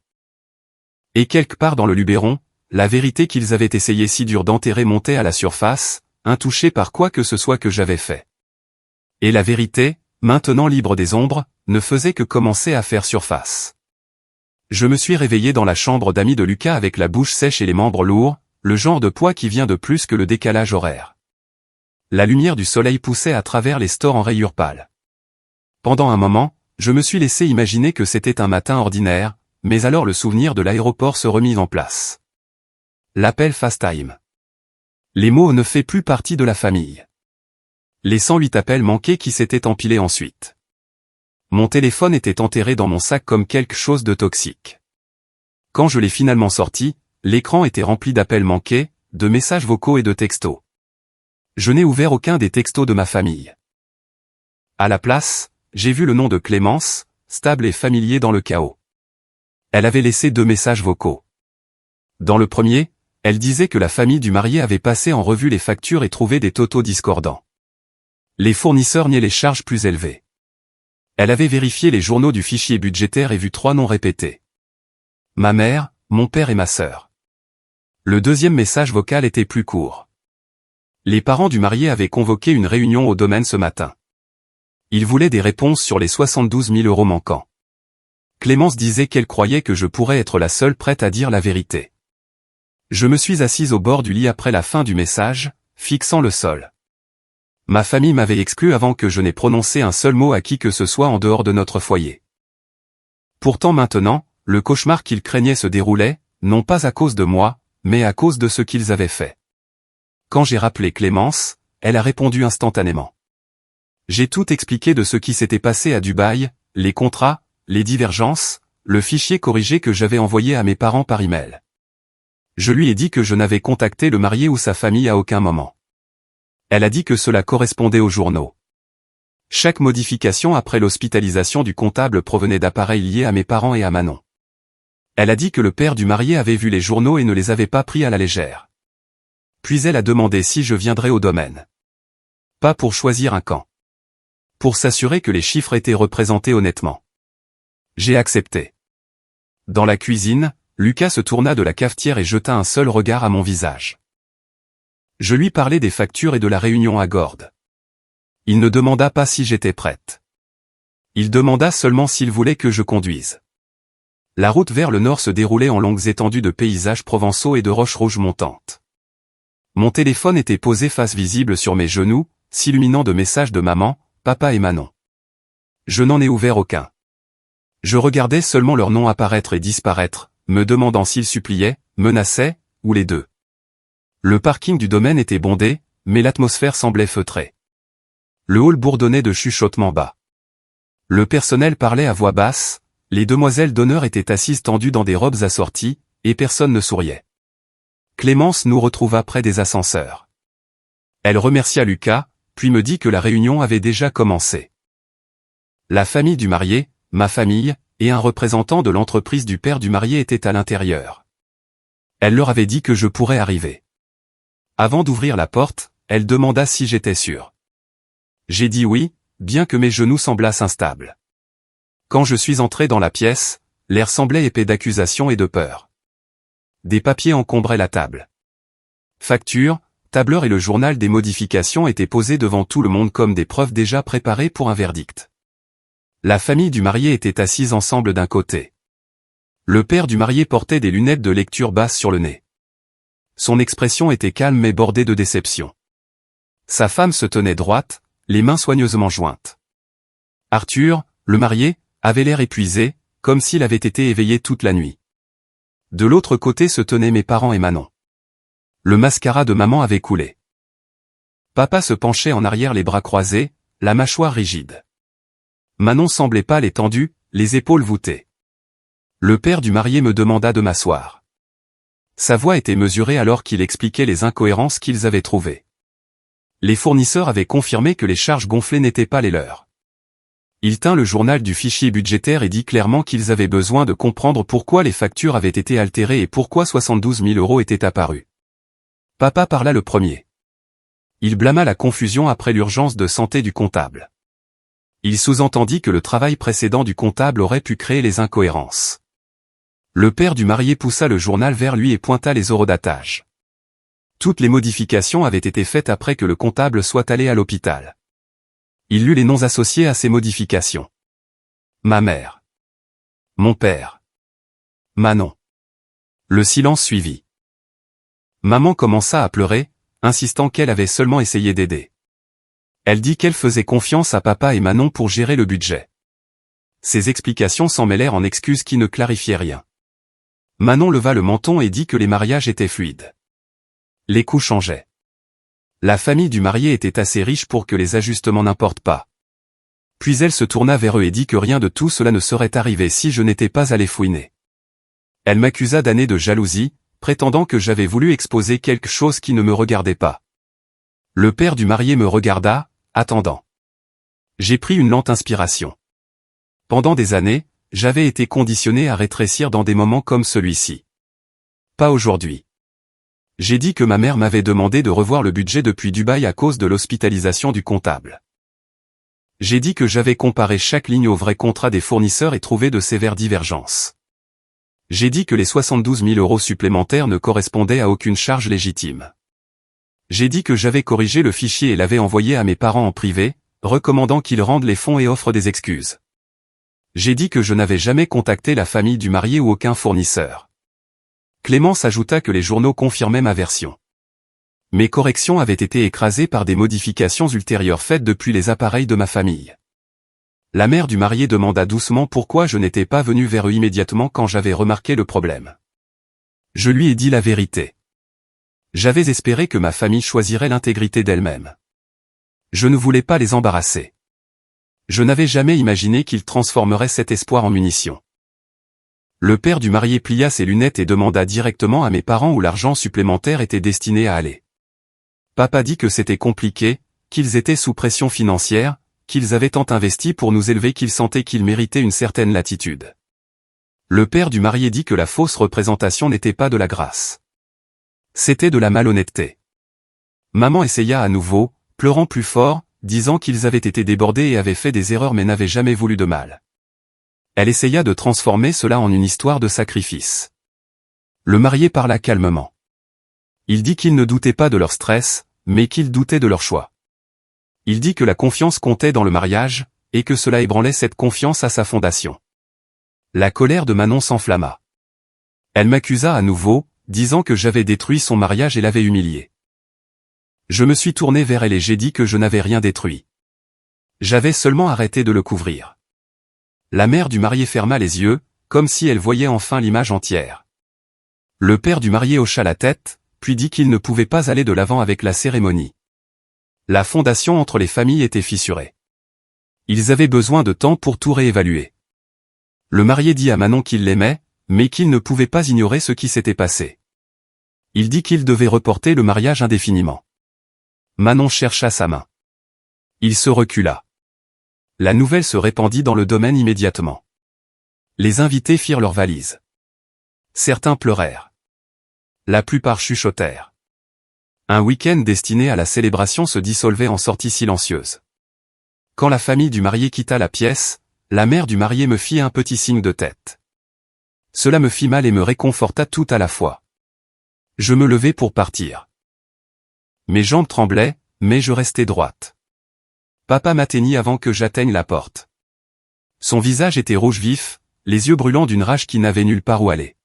Et quelque part dans le Luberon, la vérité qu'ils avaient essayé si dur d'enterrer montait à la surface, intouchée par quoi que ce soit que j'avais fait. Et la vérité, maintenant libre des ombres, ne faisait que commencer à faire surface. Je me suis réveillé dans la chambre d'amis de Lucas avec la bouche sèche et les membres lourds, le genre de poids qui vient de plus que le décalage horaire. La lumière du soleil poussait à travers les stores en rayures pâles. Pendant un moment, je me suis laissé imaginer que c'était un matin ordinaire, mais alors le souvenir de l'aéroport se remit en place. L'appel FaceTime. Les mots ne fait plus partie de la famille. Les 108 appels manqués qui s'étaient empilés ensuite. Mon téléphone était enterré dans mon sac comme quelque chose de toxique. Quand je l'ai finalement sorti, l'écran était rempli d'appels manqués, de messages vocaux et de textos. Je n'ai ouvert aucun des textos de ma famille. À la place, j'ai vu le nom de Clémence, stable et familier dans le chaos. Elle avait laissé 2 messages vocaux. Dans le premier, elle disait que la famille du marié avait passé en revue les factures et trouvé des totaux discordants. Les fournisseurs niaient les charges plus élevées. Elle avait vérifié les journaux du fichier budgétaire et vu 3 noms répétés. Ma mère, mon père et ma sœur. Le deuxième message vocal était plus court. Les parents du marié avaient convoqué une réunion au domaine ce matin. Ils voulaient des réponses sur les 72 000 € manquants. Clémence disait qu'elle croyait que je pourrais être la seule prête à dire la vérité. Je me suis assise au bord du lit après la fin du message, fixant le sol. Ma famille m'avait exclu avant que je n'ai prononcé un seul mot à qui que ce soit en dehors de notre foyer. Pourtant maintenant, le cauchemar qu'ils craignaient se déroulait, non pas à cause de moi, mais à cause de ce qu'ils avaient fait. Quand j'ai rappelé Clémence, elle a répondu instantanément. J'ai tout expliqué de ce qui s'était passé à Dubaï, les contrats, les divergences, le fichier corrigé que j'avais envoyé à mes parents par email. Je lui ai dit que je n'avais contacté le marié ou sa famille à aucun moment. Elle a dit que cela correspondait aux journaux. Chaque modification après l'hospitalisation du comptable provenait d'appareils liés à mes parents et à Manon. Elle a dit que le père du marié avait vu les journaux et ne les avait pas pris à la légère. Puis elle a demandé si je viendrais au domaine. Pas pour choisir un camp. Pour s'assurer que les chiffres étaient représentés honnêtement. J'ai accepté. Dans la cuisine, Lucas se tourna de la cafetière et jeta un seul regard à mon visage. Je lui parlais des factures et de la réunion à Gordes. Il ne demanda pas si j'étais prête. Il demanda seulement s'il voulait que je conduise. La route vers le nord se déroulait en longues étendues de paysages provençaux et de roches rouges montantes. Mon téléphone était posé face visible sur mes genoux, s'illuminant de messages de maman, papa et Manon. Je n'en ai ouvert aucun. Je regardais seulement leurs noms apparaître et disparaître, me demandant s'ils suppliaient, menaçaient, ou les deux. Le parking du domaine était bondé, mais l'atmosphère semblait feutrée. Le hall bourdonnait de chuchotements bas. Le personnel parlait à voix basse, les demoiselles d'honneur étaient assises tendues dans des robes assorties, et personne ne souriait. Clémence nous retrouva près des ascenseurs. Elle remercia Lucas, puis me dit que la réunion avait déjà commencé. La famille du marié, ma famille, et un représentant de l'entreprise du père du marié étaient à l'intérieur. Elle leur avait dit que je pourrais arriver. Avant d'ouvrir la porte, elle demanda si j'étais sûr. J'ai dit oui, bien que mes genoux semblassent instables. Quand je suis entré dans la pièce, l'air semblait épais d'accusation et de peur. Des papiers encombraient la table. Factures, tableur et le journal des modifications étaient posés devant tout le monde comme des preuves déjà préparées pour un verdict. La famille du marié était assise ensemble d'un côté. Le père du marié portait des lunettes de lecture basse sur le nez. Son expression était calme mais bordée de déception. Sa femme se tenait droite, les mains soigneusement jointes. Arthur, le marié, avait l'air épuisé, comme s'il avait été éveillé toute la nuit. De l'autre côté se tenaient mes parents et Manon. Le mascara de maman avait coulé. Papa se penchait en arrière les bras croisés, la mâchoire rigide. Manon semblait pâle et tendue, les épaules voûtées. Le père du marié me demanda de m'asseoir. Sa voix était mesurée alors qu'il expliquait les incohérences qu'ils avaient trouvées. Les fournisseurs avaient confirmé que les charges gonflées n'étaient pas les leurs. Il tint le journal du fichier budgétaire et dit clairement qu'ils avaient besoin de comprendre pourquoi les factures avaient été altérées et pourquoi 72 000 € étaient apparus. Papa parla le premier. Il blâma la confusion après l'urgence de santé du comptable. Il sous-entendit que le travail précédent du comptable aurait pu créer les incohérences. Le père du marié poussa le journal vers lui et pointa les horodatage. Toutes les modifications avaient été faites après que le comptable soit allé à l'hôpital. Il lut les noms associés à ces modifications. Ma mère. Mon père. Manon. Le silence suivit. Maman commença à pleurer, insistant qu'elle avait seulement essayé d'aider. Elle dit qu'elle faisait confiance à papa et Manon pour gérer le budget. Ces explications s'en mêlèrent en excuses qui ne clarifiaient rien. Manon leva le menton et dit que les mariages étaient fluides. Les coûts changeaient. La famille du marié était assez riche pour que les ajustements n'importent pas. Puis elle se tourna vers eux et dit que rien de tout cela ne serait arrivé si je n'étais pas allé fouiner. Elle m'accusa d'années de jalousie, prétendant que j'avais voulu exposer quelque chose qui ne me regardait pas. Le père du marié me regarda, attendant. J'ai pris une lente inspiration. Pendant des années, j'avais été conditionné à rétrécir dans des moments comme celui-ci. Pas aujourd'hui. J'ai dit que ma mère m'avait demandé de revoir le budget depuis Dubaï à cause de l'hospitalisation du comptable. J'ai dit que j'avais comparé chaque ligne au vrai contrat des fournisseurs et trouvé de sévères divergences. J'ai dit que les 72 000 € supplémentaires ne correspondaient à aucune charge légitime. J'ai dit que j'avais corrigé le fichier et l'avais envoyé à mes parents en privé, recommandant qu'ils rendent les fonds et offrent des excuses. J'ai dit que je n'avais jamais contacté la famille du marié ou aucun fournisseur. Clémence ajouta que les journaux confirmaient ma version. Mes corrections avaient été écrasées par des modifications ultérieures faites depuis les appareils de ma famille. La mère du marié demanda doucement pourquoi je n'étais pas venu vers eux immédiatement quand j'avais remarqué le problème. Je lui ai dit la vérité. J'avais espéré que ma famille choisirait l'intégrité d'elle-même. Je ne voulais pas les embarrasser. Je n'avais jamais imaginé qu'ils transformeraient cet espoir en munition. Le père du marié plia ses lunettes et demanda directement à mes parents où l'argent supplémentaire était destiné à aller. Papa dit que c'était compliqué, qu'ils étaient sous pression financière, qu'ils avaient tant investi pour nous élever qu'ils sentaient qu'ils méritaient une certaine latitude. Le père du marié dit que la fausse représentation n'était pas de la grâce. C'était de la malhonnêteté. Maman essaya à nouveau, pleurant plus fort, disant qu'ils avaient été débordés et avaient fait des erreurs mais n'avaient jamais voulu de mal. Elle essaya de transformer cela en une histoire de sacrifice. Le marié parla calmement. Il dit qu'il ne doutait pas de leur stress, mais qu'il doutait de leur choix. Il dit que la confiance comptait dans le mariage, et que cela ébranlait cette confiance à sa fondation. La colère de Manon s'enflamma. Elle m'accusa à nouveau, disant que j'avais détruit son mariage et l'avais humilié. Je me suis tourné vers elle et j'ai dit que je n'avais rien détruit. J'avais seulement arrêté de le couvrir. La mère du marié ferma les yeux, comme si elle voyait enfin l'image entière. Le père du marié hocha la tête, puis dit qu'il ne pouvait pas aller de l'avant avec la cérémonie. La fondation entre les familles était fissurée. Ils avaient besoin de temps pour tout réévaluer. Le marié dit à Manon qu'il l'aimait, mais qu'il ne pouvait pas ignorer ce qui s'était passé. Il dit qu'il devait reporter le mariage indéfiniment. Manon chercha sa main. Il se recula. La nouvelle se répandit dans le domaine immédiatement. Les invités firent leurs valises. Certains pleurèrent. La plupart chuchotèrent. Un week-end destiné à la célébration se dissolvait en sorties silencieuses. Quand la famille du marié quitta la pièce, la mère du marié me fit un petit signe de tête. Cela me fit mal et me réconforta tout à la fois. Je me levai pour partir. Mes jambes tremblaient, mais je restais droite. Papa m'atteignit avant que j'atteigne la porte. Son visage était rouge vif, les yeux brûlants d'une rage qui n'avait nulle part où aller.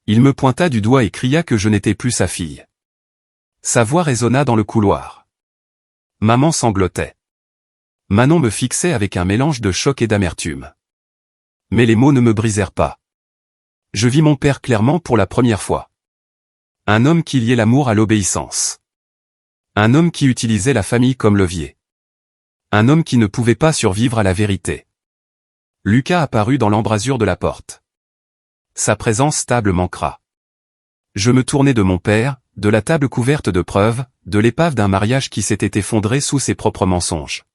Il me pointa du doigt et cria que je n'étais plus sa fille. Sa voix résonna dans le couloir. Maman sanglotait. Manon me fixait avec un mélange de choc et d'amertume. Mais les mots ne me brisèrent pas. Je vis mon père clairement pour la première fois. Un homme qui liait l'amour à l'obéissance. Un homme qui utilisait la famille comme levier. Un homme qui ne pouvait pas survivre à la vérité. Lucas apparut dans l'embrasure de la porte. Sa présence stable m'ancra. Je me tournai de mon père, de la table couverte de preuves, de l'épave d'un mariage qui s'était effondré sous ses propres mensonges.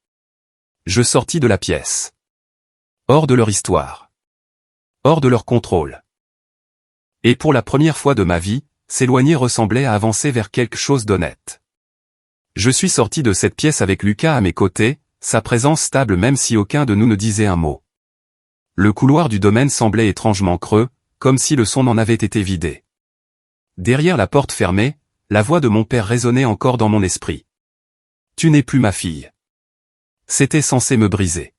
Je sortis de la pièce. Hors de leur histoire. Hors de leur contrôle. Et pour la première fois de ma vie, s'éloigner ressemblait à avancer vers quelque chose d'honnête. Je suis sorti de cette pièce avec Lucas à mes côtés, sa présence stable même si aucun de nous ne disait un mot. Le couloir du domaine semblait étrangement creux, comme si le son en avait été vidé. Derrière la porte fermée, la voix de mon père résonnait encore dans mon esprit. « Tu n'es plus ma fille. » C'était censé me briser.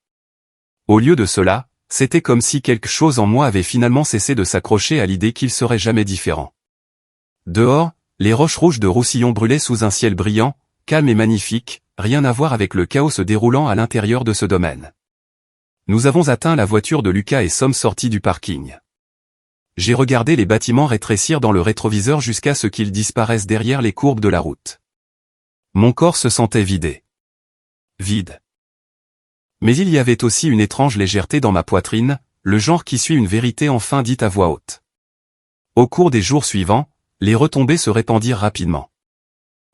Au lieu de cela, c'était comme si quelque chose en moi avait finalement cessé de s'accrocher à l'idée qu'il serait jamais différent. Dehors, les roches rouges de Roussillon brûlaient sous un ciel brillant, calme et magnifique, rien à voir avec le chaos se déroulant à l'intérieur de ce domaine. Nous avons atteint la voiture de Lucas et sommes sortis du parking. J'ai regardé les bâtiments rétrécir dans le rétroviseur jusqu'à ce qu'ils disparaissent derrière les courbes de la route. Mon corps se sentait vidé. Vide. Mais il y avait aussi une étrange légèreté dans ma poitrine, le genre qui suit une vérité enfin dite à voix haute. Au cours des jours suivants, les retombées se répandirent rapidement.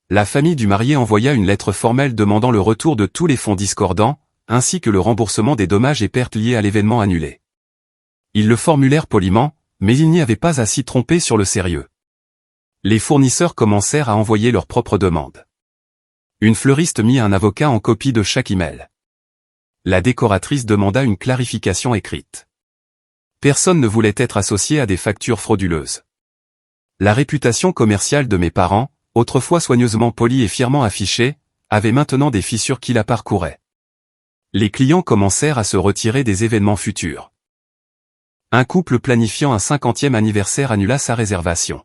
La famille du marié envoya une lettre formelle demandant le retour de tous les fonds discordants, ainsi que le remboursement des dommages et pertes liés à l'événement annulé. Ils le formulèrent poliment, mais il n'y avait pas à s'y tromper sur le sérieux. Les fournisseurs commencèrent à envoyer leurs propres demandes. Une fleuriste mit un avocat en copie de chaque email. La décoratrice demanda une clarification écrite. Personne ne voulait être associé à des factures frauduleuses. La réputation commerciale de mes parents, autrefois soigneusement polie et fièrement affichée, avait maintenant des fissures qui la parcouraient. Les clients commencèrent à se retirer des événements futurs. Un couple planifiant un 50e anniversaire annula sa réservation.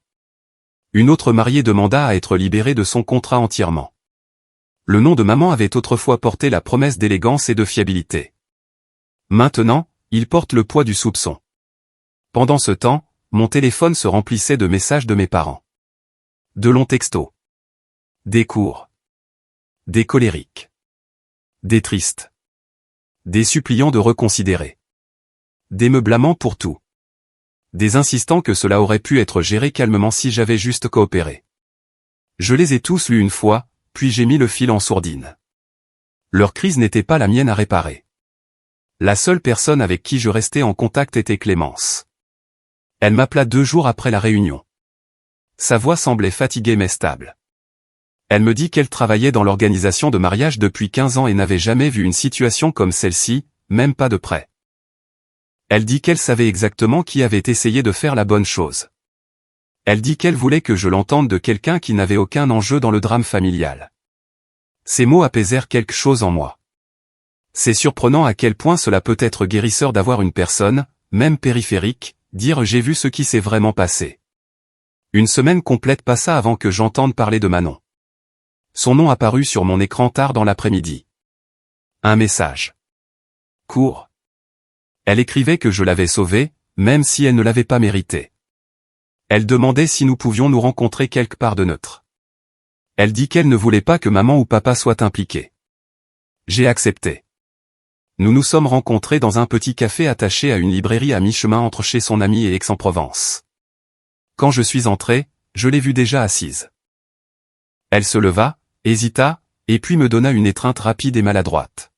Une autre mariée demanda à être libérée de son contrat entièrement. Le nom de maman avait autrefois porté la promesse d'élégance et de fiabilité. Maintenant, il porte le poids du soupçon. Pendant ce temps, mon téléphone se remplissait de messages de mes parents. De longs textos. Des courts. Des colériques. Des tristes. Des suppliants de reconsidérer. Des me blâmant pour tout. Des insistants que cela aurait pu être géré calmement si j'avais juste coopéré. Je les ai tous lus une fois, puis j'ai mis le fil en sourdine. Leur crise n'était pas la mienne à réparer. La seule personne avec qui je restais en contact était Clémence. Elle m'appela 2 jours après la réunion. Sa voix semblait fatiguée mais stable. Elle me dit qu'elle travaillait dans l'organisation de mariage depuis 15 ans et n'avait jamais vu une situation comme celle-ci, même pas de près. Elle dit qu'elle savait exactement qui avait essayé de faire la bonne chose. Elle dit qu'elle voulait que je l'entende de quelqu'un qui n'avait aucun enjeu dans le drame familial. Ces mots apaisèrent quelque chose en moi. C'est surprenant à quel point cela peut être guérisseur d'avoir une personne, même périphérique, dire « j'ai vu ce qui s'est vraiment passé ». Une semaine complète passa avant que j'entende parler de Manon. Son nom apparut sur mon écran tard dans l'après-midi. Un message. Court. Elle écrivait que je l'avais sauvée, même si elle ne l'avait pas mérité. Elle demandait si nous pouvions nous rencontrer quelque part de neutre. Elle dit qu'elle ne voulait pas que maman ou papa soient impliqués. J'ai accepté. Nous nous sommes rencontrés dans un petit café attaché à une librairie à mi-chemin entre chez son amie et Aix-en-Provence. Quand je suis entré, je l'ai vue déjà assise. Elle se leva, hésita, et puis me donna une étreinte rapide et maladroite.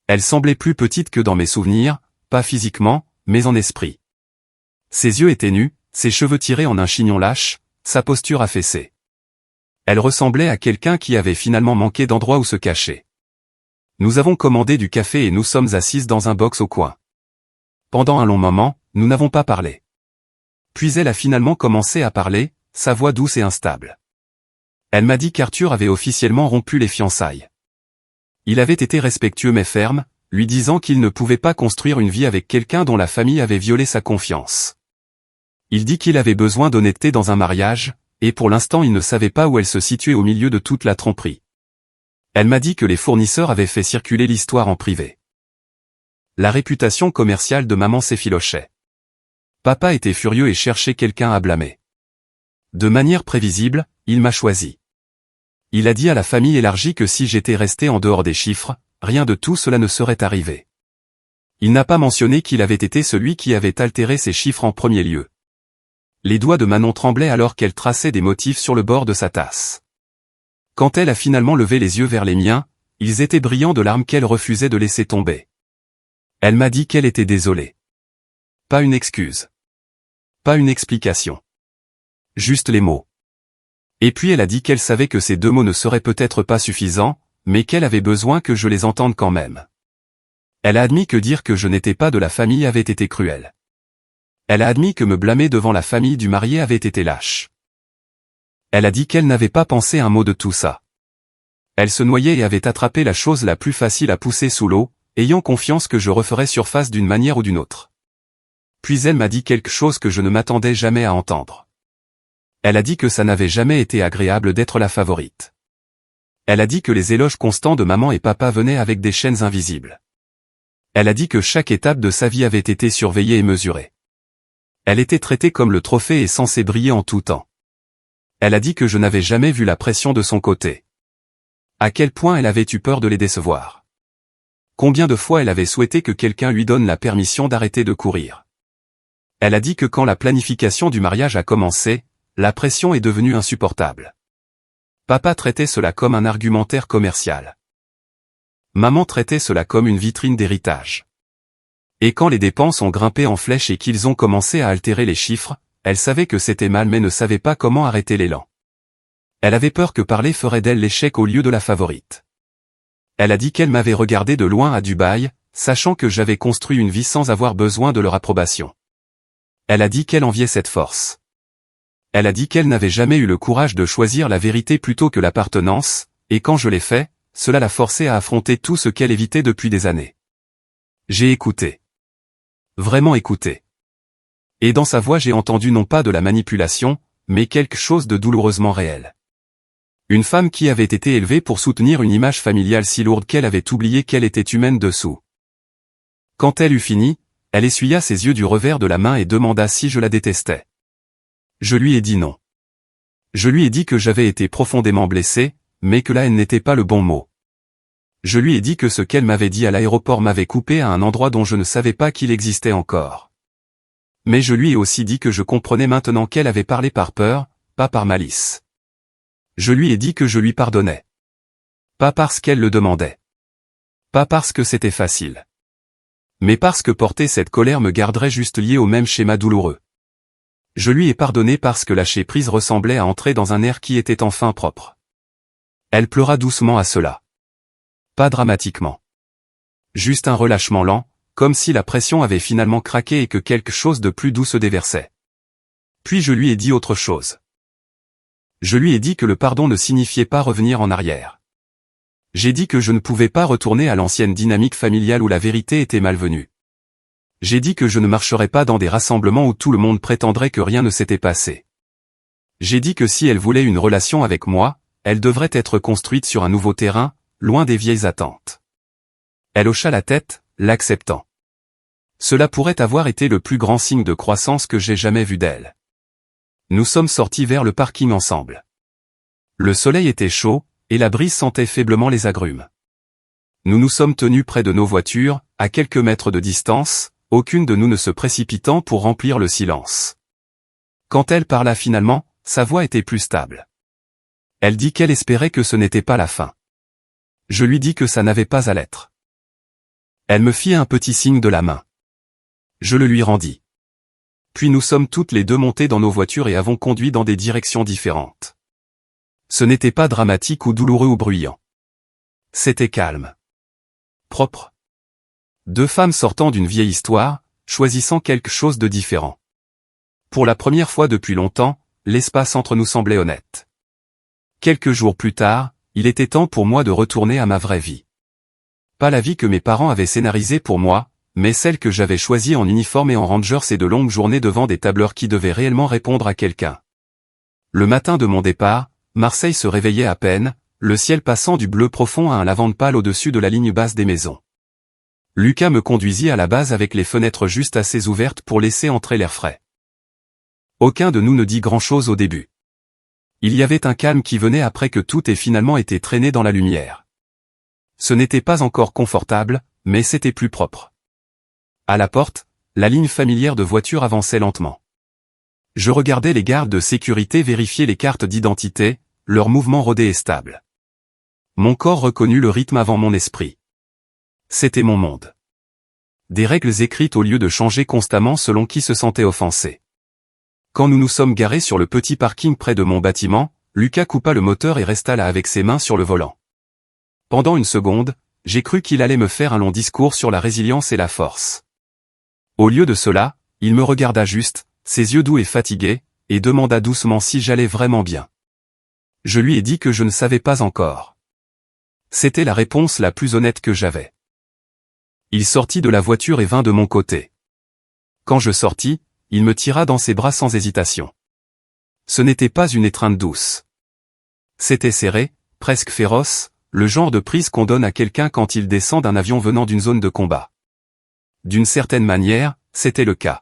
Elle semblait plus petite que dans mes souvenirs, pas physiquement, mais en esprit. Ses yeux étaient nus, ses cheveux tirés en un chignon lâche, sa posture affaissée. Elle ressemblait à quelqu'un qui avait finalement manqué d'endroit où se cacher. Nous avons commandé du café et nous sommes assises dans un box au coin. Pendant un long moment, nous n'avons pas parlé. Puis elle a finalement commencé à parler, sa voix douce et instable. Elle m'a dit qu'Arthur avait officiellement rompu les fiançailles. Il avait été respectueux mais ferme, lui disant qu'il ne pouvait pas construire une vie avec quelqu'un dont la famille avait violé sa confiance. Il dit qu'il avait besoin d'honnêteté dans un mariage, et pour l'instant il ne savait pas où elle se situait au milieu de toute la tromperie. Elle m'a dit que les fournisseurs avaient fait circuler l'histoire en privé. La réputation commerciale de maman s'effilochait. Papa était furieux et cherchait quelqu'un à blâmer. De manière prévisible, il m'a choisi. Il a dit à la famille élargie que si j'étais resté en dehors des chiffres, rien de tout cela ne serait arrivé. Il n'a pas mentionné qu'il avait été celui qui avait altéré ces chiffres en premier lieu. Les doigts de Manon tremblaient alors qu'elle traçait des motifs sur le bord de sa tasse. Quand elle a finalement levé les yeux vers les miens, ils étaient brillants de larmes qu'elle refusait de laisser tomber. Elle m'a dit qu'elle était désolée. Pas une excuse. Pas une explication. Juste les mots. Et puis elle a dit qu'elle savait que ces 2 mots ne seraient peut-être pas suffisants, mais qu'elle avait besoin que je les entende quand même. Elle a admis que dire que je n'étais pas de la famille avait été cruel. Elle a admis que me blâmer devant la famille du marié avait été lâche. Elle a dit qu'elle n'avait pas pensé un mot de tout ça. Elle se noyait et avait attrapé la chose la plus facile à pousser sous l'eau, ayant confiance que je referais surface d'une manière ou d'une autre. Puis elle m'a dit quelque chose que je ne m'attendais jamais à entendre. Elle a dit que ça n'avait jamais été agréable d'être la favorite. Elle a dit que les éloges constants de maman et papa venaient avec des chaînes invisibles. Elle a dit que chaque étape de sa vie avait été surveillée et mesurée. Elle était traitée comme le trophée et censée briller en tout temps. Elle a dit que je n'avais jamais vu la pression de son côté. À quel point elle avait eu peur de les décevoir. Combien de fois elle avait souhaité que quelqu'un lui donne la permission d'arrêter de courir. Elle a dit que quand la planification du mariage a commencé, la pression est devenue insupportable. Papa traitait cela comme un argumentaire commercial. Maman traitait cela comme une vitrine d'héritage. Et quand les dépenses ont grimpé en flèche et qu'ils ont commencé à altérer les chiffres, elle savait que c'était mal mais ne savait pas comment arrêter l'élan. Elle avait peur que parler ferait d'elle l'échec au lieu de la favorite. Elle a dit qu'elle m'avait regardé de loin à Dubaï, sachant que j'avais construit une vie sans avoir besoin de leur approbation. Elle a dit qu'elle enviait cette force. Elle a dit qu'elle n'avait jamais eu le courage de choisir la vérité plutôt que l'appartenance, et quand je l'ai fait, cela l'a forcée à affronter tout ce qu'elle évitait depuis des années. J'ai écouté. Vraiment écouté. Et dans sa voix j'ai entendu non pas de la manipulation, mais quelque chose de douloureusement réel. Une femme qui avait été élevée pour soutenir une image familiale si lourde qu'elle avait oublié qu'elle était humaine dessous. Quand elle eut fini, elle essuya ses yeux du revers de la main et demanda si je la détestais. Je lui ai dit non. Je lui ai dit que j'avais été profondément blessé, mais que la haine n'était pas le bon mot. Je lui ai dit que ce qu'elle m'avait dit à l'aéroport m'avait coupé à un endroit dont je ne savais pas qu'il existait encore. Mais je lui ai aussi dit que je comprenais maintenant qu'elle avait parlé par peur, pas par malice. Je lui ai dit que je lui pardonnais. Pas parce qu'elle le demandait. Pas parce que c'était facile. Mais parce que porter cette colère me garderait juste lié au même schéma douloureux. Je lui ai pardonné parce que lâcher prise ressemblait à entrer dans un air qui était enfin propre. Elle pleura doucement à cela. Pas dramatiquement. Juste un relâchement lent, comme si la pression avait finalement craqué et que quelque chose de plus doux se déversait. Puis je lui ai dit autre chose. Je lui ai dit que le pardon ne signifiait pas revenir en arrière. J'ai dit que je ne pouvais pas retourner à l'ancienne dynamique familiale où la vérité était malvenue. J'ai dit que je ne marcherais pas dans des rassemblements où tout le monde prétendrait que rien ne s'était passé. J'ai dit que si elle voulait une relation avec moi, elle devrait être construite sur un nouveau terrain, loin des vieilles attentes. Elle hocha la tête, l'acceptant. Cela pourrait avoir été le plus grand signe de croissance que j'ai jamais vu d'elle. Nous sommes sortis vers le parking ensemble. Le soleil était chaud, et la brise sentait faiblement les agrumes. Nous nous sommes tenus près de nos voitures, à quelques mètres de distance, aucune de nous ne se précipitant pour remplir le silence. Quand elle parla finalement, sa voix était plus stable. Elle dit qu'elle espérait que ce n'était pas la fin. Je lui dis que ça n'avait pas à l'être. Elle me fit un petit signe de la main. Je le lui rendis. Puis nous sommes toutes les deux montées dans nos voitures et avons conduit dans des directions différentes. Ce n'était pas dramatique ou douloureux ou bruyant. C'était calme. Propre. Deux femmes sortant d'une vieille histoire, choisissant quelque chose de différent. Pour la première fois depuis longtemps, l'espace entre nous semblait honnête. Quelques jours plus tard, il était temps pour moi de retourner à ma vraie vie. Pas la vie que mes parents avaient scénarisée pour moi, mais celle que j'avais choisie en uniforme et en Rangers et de longues journées devant des tableurs qui devaient réellement répondre à quelqu'un. Le matin de mon départ, Marseille se réveillait à peine, le ciel passant du bleu profond à un lavande pâle au-dessus de la ligne basse des maisons. Lucas me conduisit à la base avec les fenêtres juste assez ouvertes pour laisser entrer l'air frais. Aucun de nous ne dit grand-chose au début. Il y avait un calme qui venait après que tout ait finalement été traîné dans la lumière. Ce n'était pas encore confortable, mais c'était plus propre. À la porte, la ligne familière de voitures avançait lentement. Je regardais les gardes de sécurité vérifier les cartes d'identité, leur mouvement rodé et stable. Mon corps reconnut le rythme avant mon esprit. C'était mon monde. Des règles écrites au lieu de changer constamment selon qui se sentait offensé. Quand nous nous sommes garés sur le petit parking près de mon bâtiment, Lucas coupa le moteur et resta là avec ses mains sur le volant. Pendant une seconde, j'ai cru qu'il allait me faire un long discours sur la résilience et la force. Au lieu de cela, il me regarda juste, ses yeux doux et fatigués, et demanda doucement si j'allais vraiment bien. Je lui ai dit que je ne savais pas encore. C'était la réponse la plus honnête que j'avais. Il sortit de la voiture et vint de mon côté. Quand je sortis, il me tira dans ses bras sans hésitation. Ce n'était pas une étreinte douce. C'était serré, presque féroce, le genre de prise qu'on donne à quelqu'un quand il descend d'un avion venant d'une zone de combat. D'une certaine manière, c'était le cas.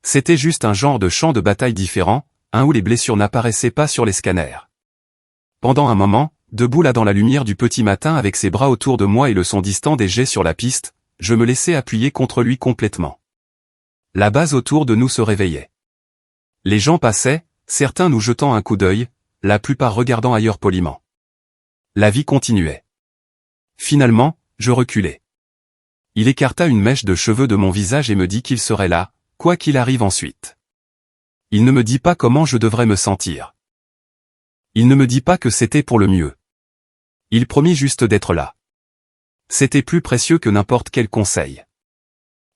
C'était juste un genre de champ de bataille différent, un où les blessures n'apparaissaient pas sur les scanners. Pendant un moment, debout là dans la lumière du petit matin avec ses bras autour de moi et le son distant des jets sur la piste, je me laissais appuyer contre lui complètement. La base autour de nous se réveillait. Les gens passaient, certains nous jetant un coup d'œil, la plupart regardant ailleurs poliment. La vie continuait. Finalement, je reculai. Il écarta une mèche de cheveux de mon visage et me dit qu'il serait là, quoi qu'il arrive ensuite. Il ne me dit pas comment je devrais me sentir. Il ne me dit pas que c'était pour le mieux. Il promit juste d'être là. C'était plus précieux que n'importe quel conseil.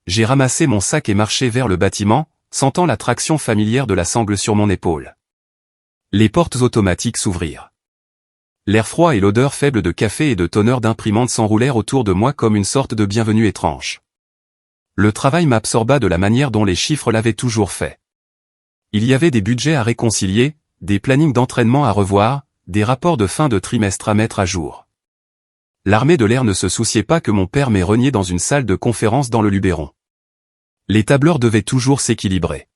J'ai ramassé mon sac et marché vers le bâtiment, sentant la traction familière de la sangle sur mon épaule. Les portes automatiques s'ouvrirent. L'air froid et l'odeur faible de café et de toner d'imprimante s'enroulèrent autour de moi comme une sorte de bienvenue étrange. Le travail m'absorba de la manière dont les chiffres l'avaient toujours fait. Il y avait des budgets à réconcilier, des plannings d'entraînement à revoir, des rapports de fin de trimestre à mettre à jour. L'armée de l'air ne se souciait pas que mon père m'ait renié dans une salle de conférence dans le Luberon. Les tableurs devaient toujours s'équilibrer.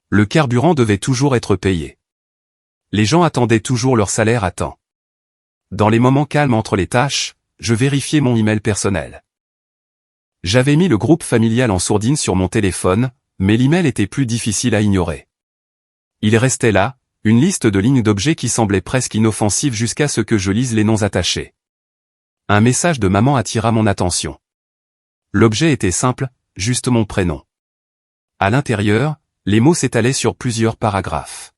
Le carburant devait toujours être payé. Les gens attendaient toujours leur salaire à temps. Dans les moments calmes entre les tâches, je vérifiais mon email personnel. J'avais mis le groupe familial en sourdine sur mon téléphone, mais l'email était plus difficile à ignorer. Il restait là, une liste de lignes d'objets qui semblait presque inoffensive jusqu'à ce que je lise les noms attachés. Un message de maman attira mon attention. L'objet était simple, juste mon prénom. À l'intérieur, les mots s'étalaient sur plusieurs paragraphes.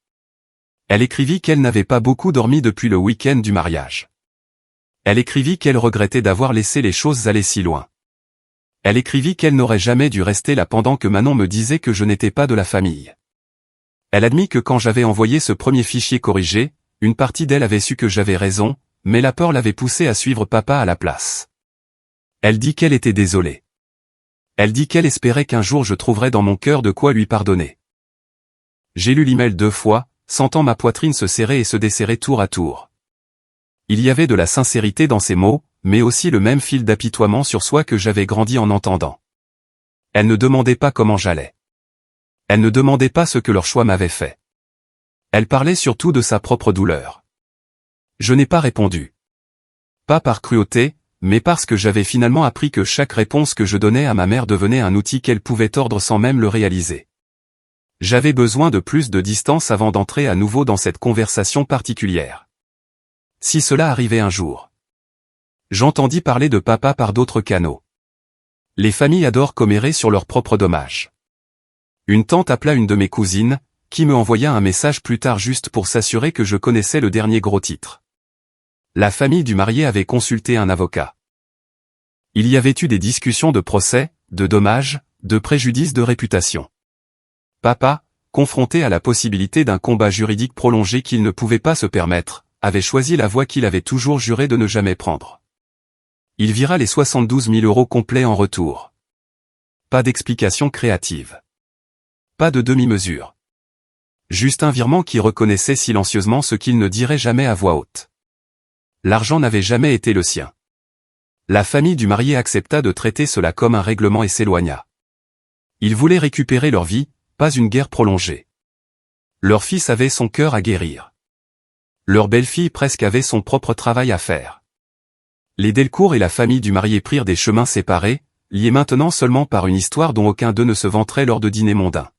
Elle écrivit qu'elle n'avait pas beaucoup dormi depuis le week-end du mariage. Elle écrivit qu'elle regrettait d'avoir laissé les choses aller si loin. Elle écrivit qu'elle n'aurait jamais dû rester là pendant que Manon me disait que je n'étais pas de la famille. Elle admit que quand j'avais envoyé ce premier fichier corrigé, une partie d'elle avait su que j'avais raison, mais la peur l'avait poussée à suivre papa à la place. Elle dit qu'elle était désolée. Elle dit qu'elle espérait qu'un jour je trouverais dans mon cœur de quoi lui pardonner. J'ai lu l'email 2 fois, sentant ma poitrine se serrer et se desserrer tour à tour. Il y avait de la sincérité dans ces mots, mais aussi le même fil d'apitoiement sur soi que j'avais grandi en entendant. Elle ne demandait pas comment j'allais. Elle ne demandait pas ce que leur choix m'avait fait. Elle parlait surtout de sa propre douleur. Je n'ai pas répondu. Pas par cruauté, mais parce que j'avais finalement appris que chaque réponse que je donnais à ma mère devenait un outil qu'elle pouvait tordre sans même le réaliser. J'avais besoin de plus de distance avant d'entrer à nouveau dans cette conversation particulière. Si cela arrivait un jour. J'entendis parler de papa par d'autres canaux. Les familles adorent commérer sur leurs propres dommages. Une tante appela une de mes cousines, qui me envoya un message plus tard juste pour s'assurer que je connaissais le dernier gros titre. La famille du marié avait consulté un avocat. Il y avait eu des discussions de procès, de dommages, de préjudice de réputation. Papa, confronté à la possibilité d'un combat juridique prolongé qu'il ne pouvait pas se permettre, avait choisi la voie qu'il avait toujours juré de ne jamais prendre. Il vira les 72 000 € complets en retour. Pas d'explication créative. Pas de demi-mesure. Juste un virement qui reconnaissait silencieusement ce qu'il ne dirait jamais à voix haute. L'argent n'avait jamais été le sien. La famille du marié accepta de traiter cela comme un règlement et s'éloigna. Ils voulaient récupérer leur vie, pas une guerre prolongée. Leur fils avait son cœur à guérir. Leur belle-fille presque avait son propre travail à faire. Les Delcourt et la famille du marié prirent des chemins séparés, liés maintenant seulement par une histoire dont aucun d'eux ne se vanterait lors de dîners mondains.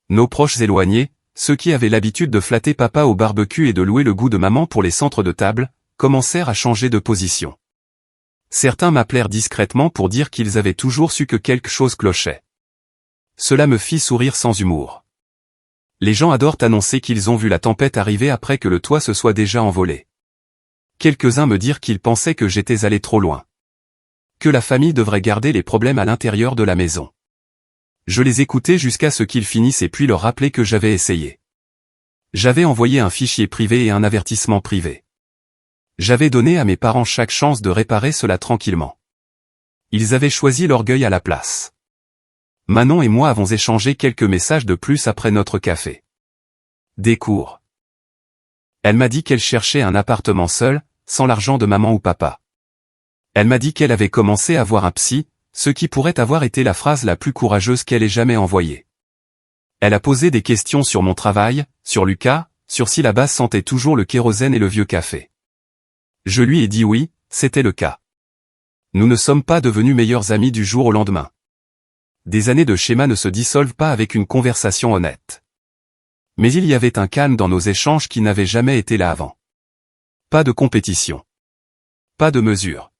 Nos proches éloignés, ceux qui avaient l'habitude de flatter papa au barbecue et de louer le goût de maman pour les centres de table, commencèrent à changer de position. Certains m'appelèrent discrètement pour dire qu'ils avaient toujours su que quelque chose clochait. Cela me fit sourire sans humour. Les gens adorent annoncer qu'ils ont vu la tempête arriver après que le toit se soit déjà envolé. Quelques-uns me dirent qu'ils pensaient que j'étais allé trop loin. Que la famille devrait garder les problèmes à l'intérieur de la maison. Je les écoutais jusqu'à ce qu'ils finissent et puis leur rappeler que j'avais essayé. J'avais envoyé un fichier privé et un avertissement privé. J'avais donné à mes parents chaque chance de réparer cela tranquillement. Ils avaient choisi l'orgueil à la place. Manon et moi avons échangé quelques messages de plus après notre café. Des cours. Elle m'a dit qu'elle cherchait un appartement seul, sans l'argent de maman ou papa. Elle m'a dit qu'elle avait commencé à voir un psy, ce qui pourrait avoir été la phrase la plus courageuse qu'elle ait jamais envoyée. Elle a posé des questions sur mon travail, sur Lucas, sur si la base sentait toujours le kérosène et le vieux café. Je lui ai dit oui, c'était le cas. Nous ne sommes pas devenus meilleurs amis du jour au lendemain. Des années de schéma ne se dissolvent pas avec une conversation honnête. Mais il y avait un calme dans nos échanges qui n'avait jamais été là avant. Pas de compétition. Pas de mesure.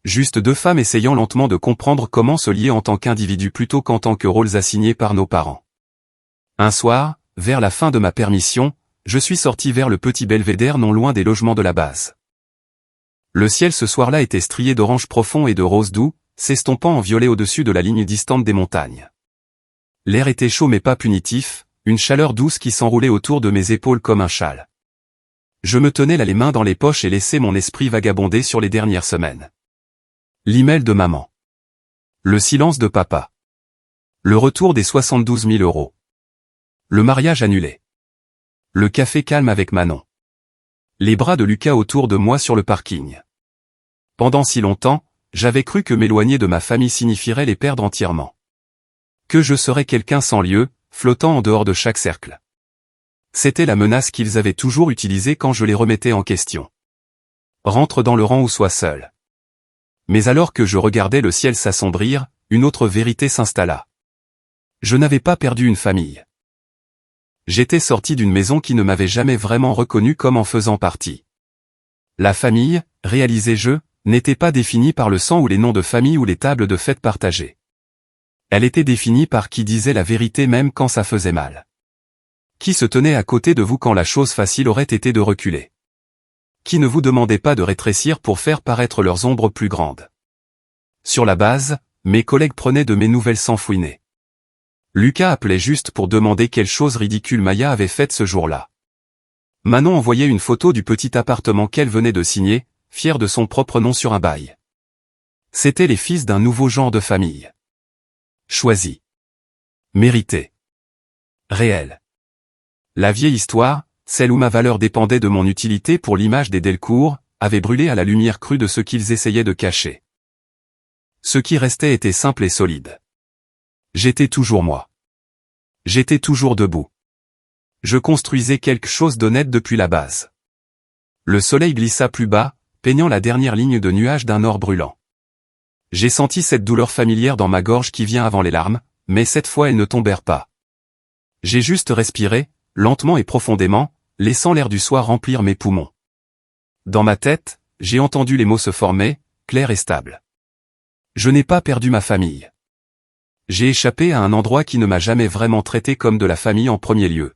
Juste deux femmes essayant lentement de comprendre comment se lier en tant qu'individu plutôt qu'en tant que rôles assignés par nos parents. Un soir, vers la fin de ma permission, je suis sorti vers le petit belvédère non loin des logements de la base. Le ciel ce soir-là était strié d'orange profond et de rose doux, s'estompant en violet au-dessus de la ligne distante des montagnes. L'air était chaud mais pas punitif, une chaleur douce qui s'enroulait autour de mes épaules comme un châle. Je me tenais là les mains dans les poches et laissais mon esprit vagabonder sur les dernières semaines. L'email de maman. Le silence de papa. Le retour des 72 000 €. Le mariage annulé. Le café calme avec Manon. Les bras de Lucas autour de moi sur le parking. Pendant si longtemps, j'avais cru que m'éloigner de ma famille signifierait les perdre entièrement. Que je serais quelqu'un sans lieu, flottant en dehors de chaque cercle. C'était la menace qu'ils avaient toujours utilisée quand je les remettais en question. Rentre dans le rang ou sois seul. Mais alors que je regardais le ciel s'assombrir, une autre vérité s'installa. Je n'avais pas perdu une famille. J'étais sorti d'une maison qui ne m'avait jamais vraiment reconnu comme en faisant partie. La famille, réalisais-je, n'était pas définie par le sang ou les noms de famille ou les tables de fête partagées. Elle était définie par qui disait la vérité même quand ça faisait mal. Qui se tenait à côté de vous quand la chose facile aurait été de reculer. Qui ne vous demandait pas de rétrécir pour faire paraître leurs ombres plus grandes. Sur la base, mes collègues prenaient de mes nouvelles sans fouiner. Lucas appelait juste pour demander quelle chose ridicule Maya avait faite ce jour-là. Manon envoyait une photo du petit appartement qu'elle venait de signer, fière de son propre nom sur un bail. C'étaient les fils d'un nouveau genre de famille. Choisi. Mérité. Réel. La vieille histoire, celle où ma valeur dépendait de mon utilité pour l'image des Delcourt, avait brûlé à la lumière crue de ce qu'ils essayaient de cacher. Ce qui restait était simple et solide. J'étais toujours moi. J'étais toujours debout. Je construisais quelque chose d'honnête depuis la base. Le soleil glissa plus bas, peignant la dernière ligne de nuages d'un or brûlant. J'ai senti cette douleur familière dans ma gorge qui vient avant les larmes, mais cette fois elles ne tombèrent pas. J'ai juste respiré, lentement et profondément, laissant l'air du soir remplir mes poumons. Dans ma tête, j'ai entendu les mots se former, clairs et stables. Je n'ai pas perdu ma famille. J'ai échappé à un endroit qui ne m'a jamais vraiment traité comme de la famille en premier lieu.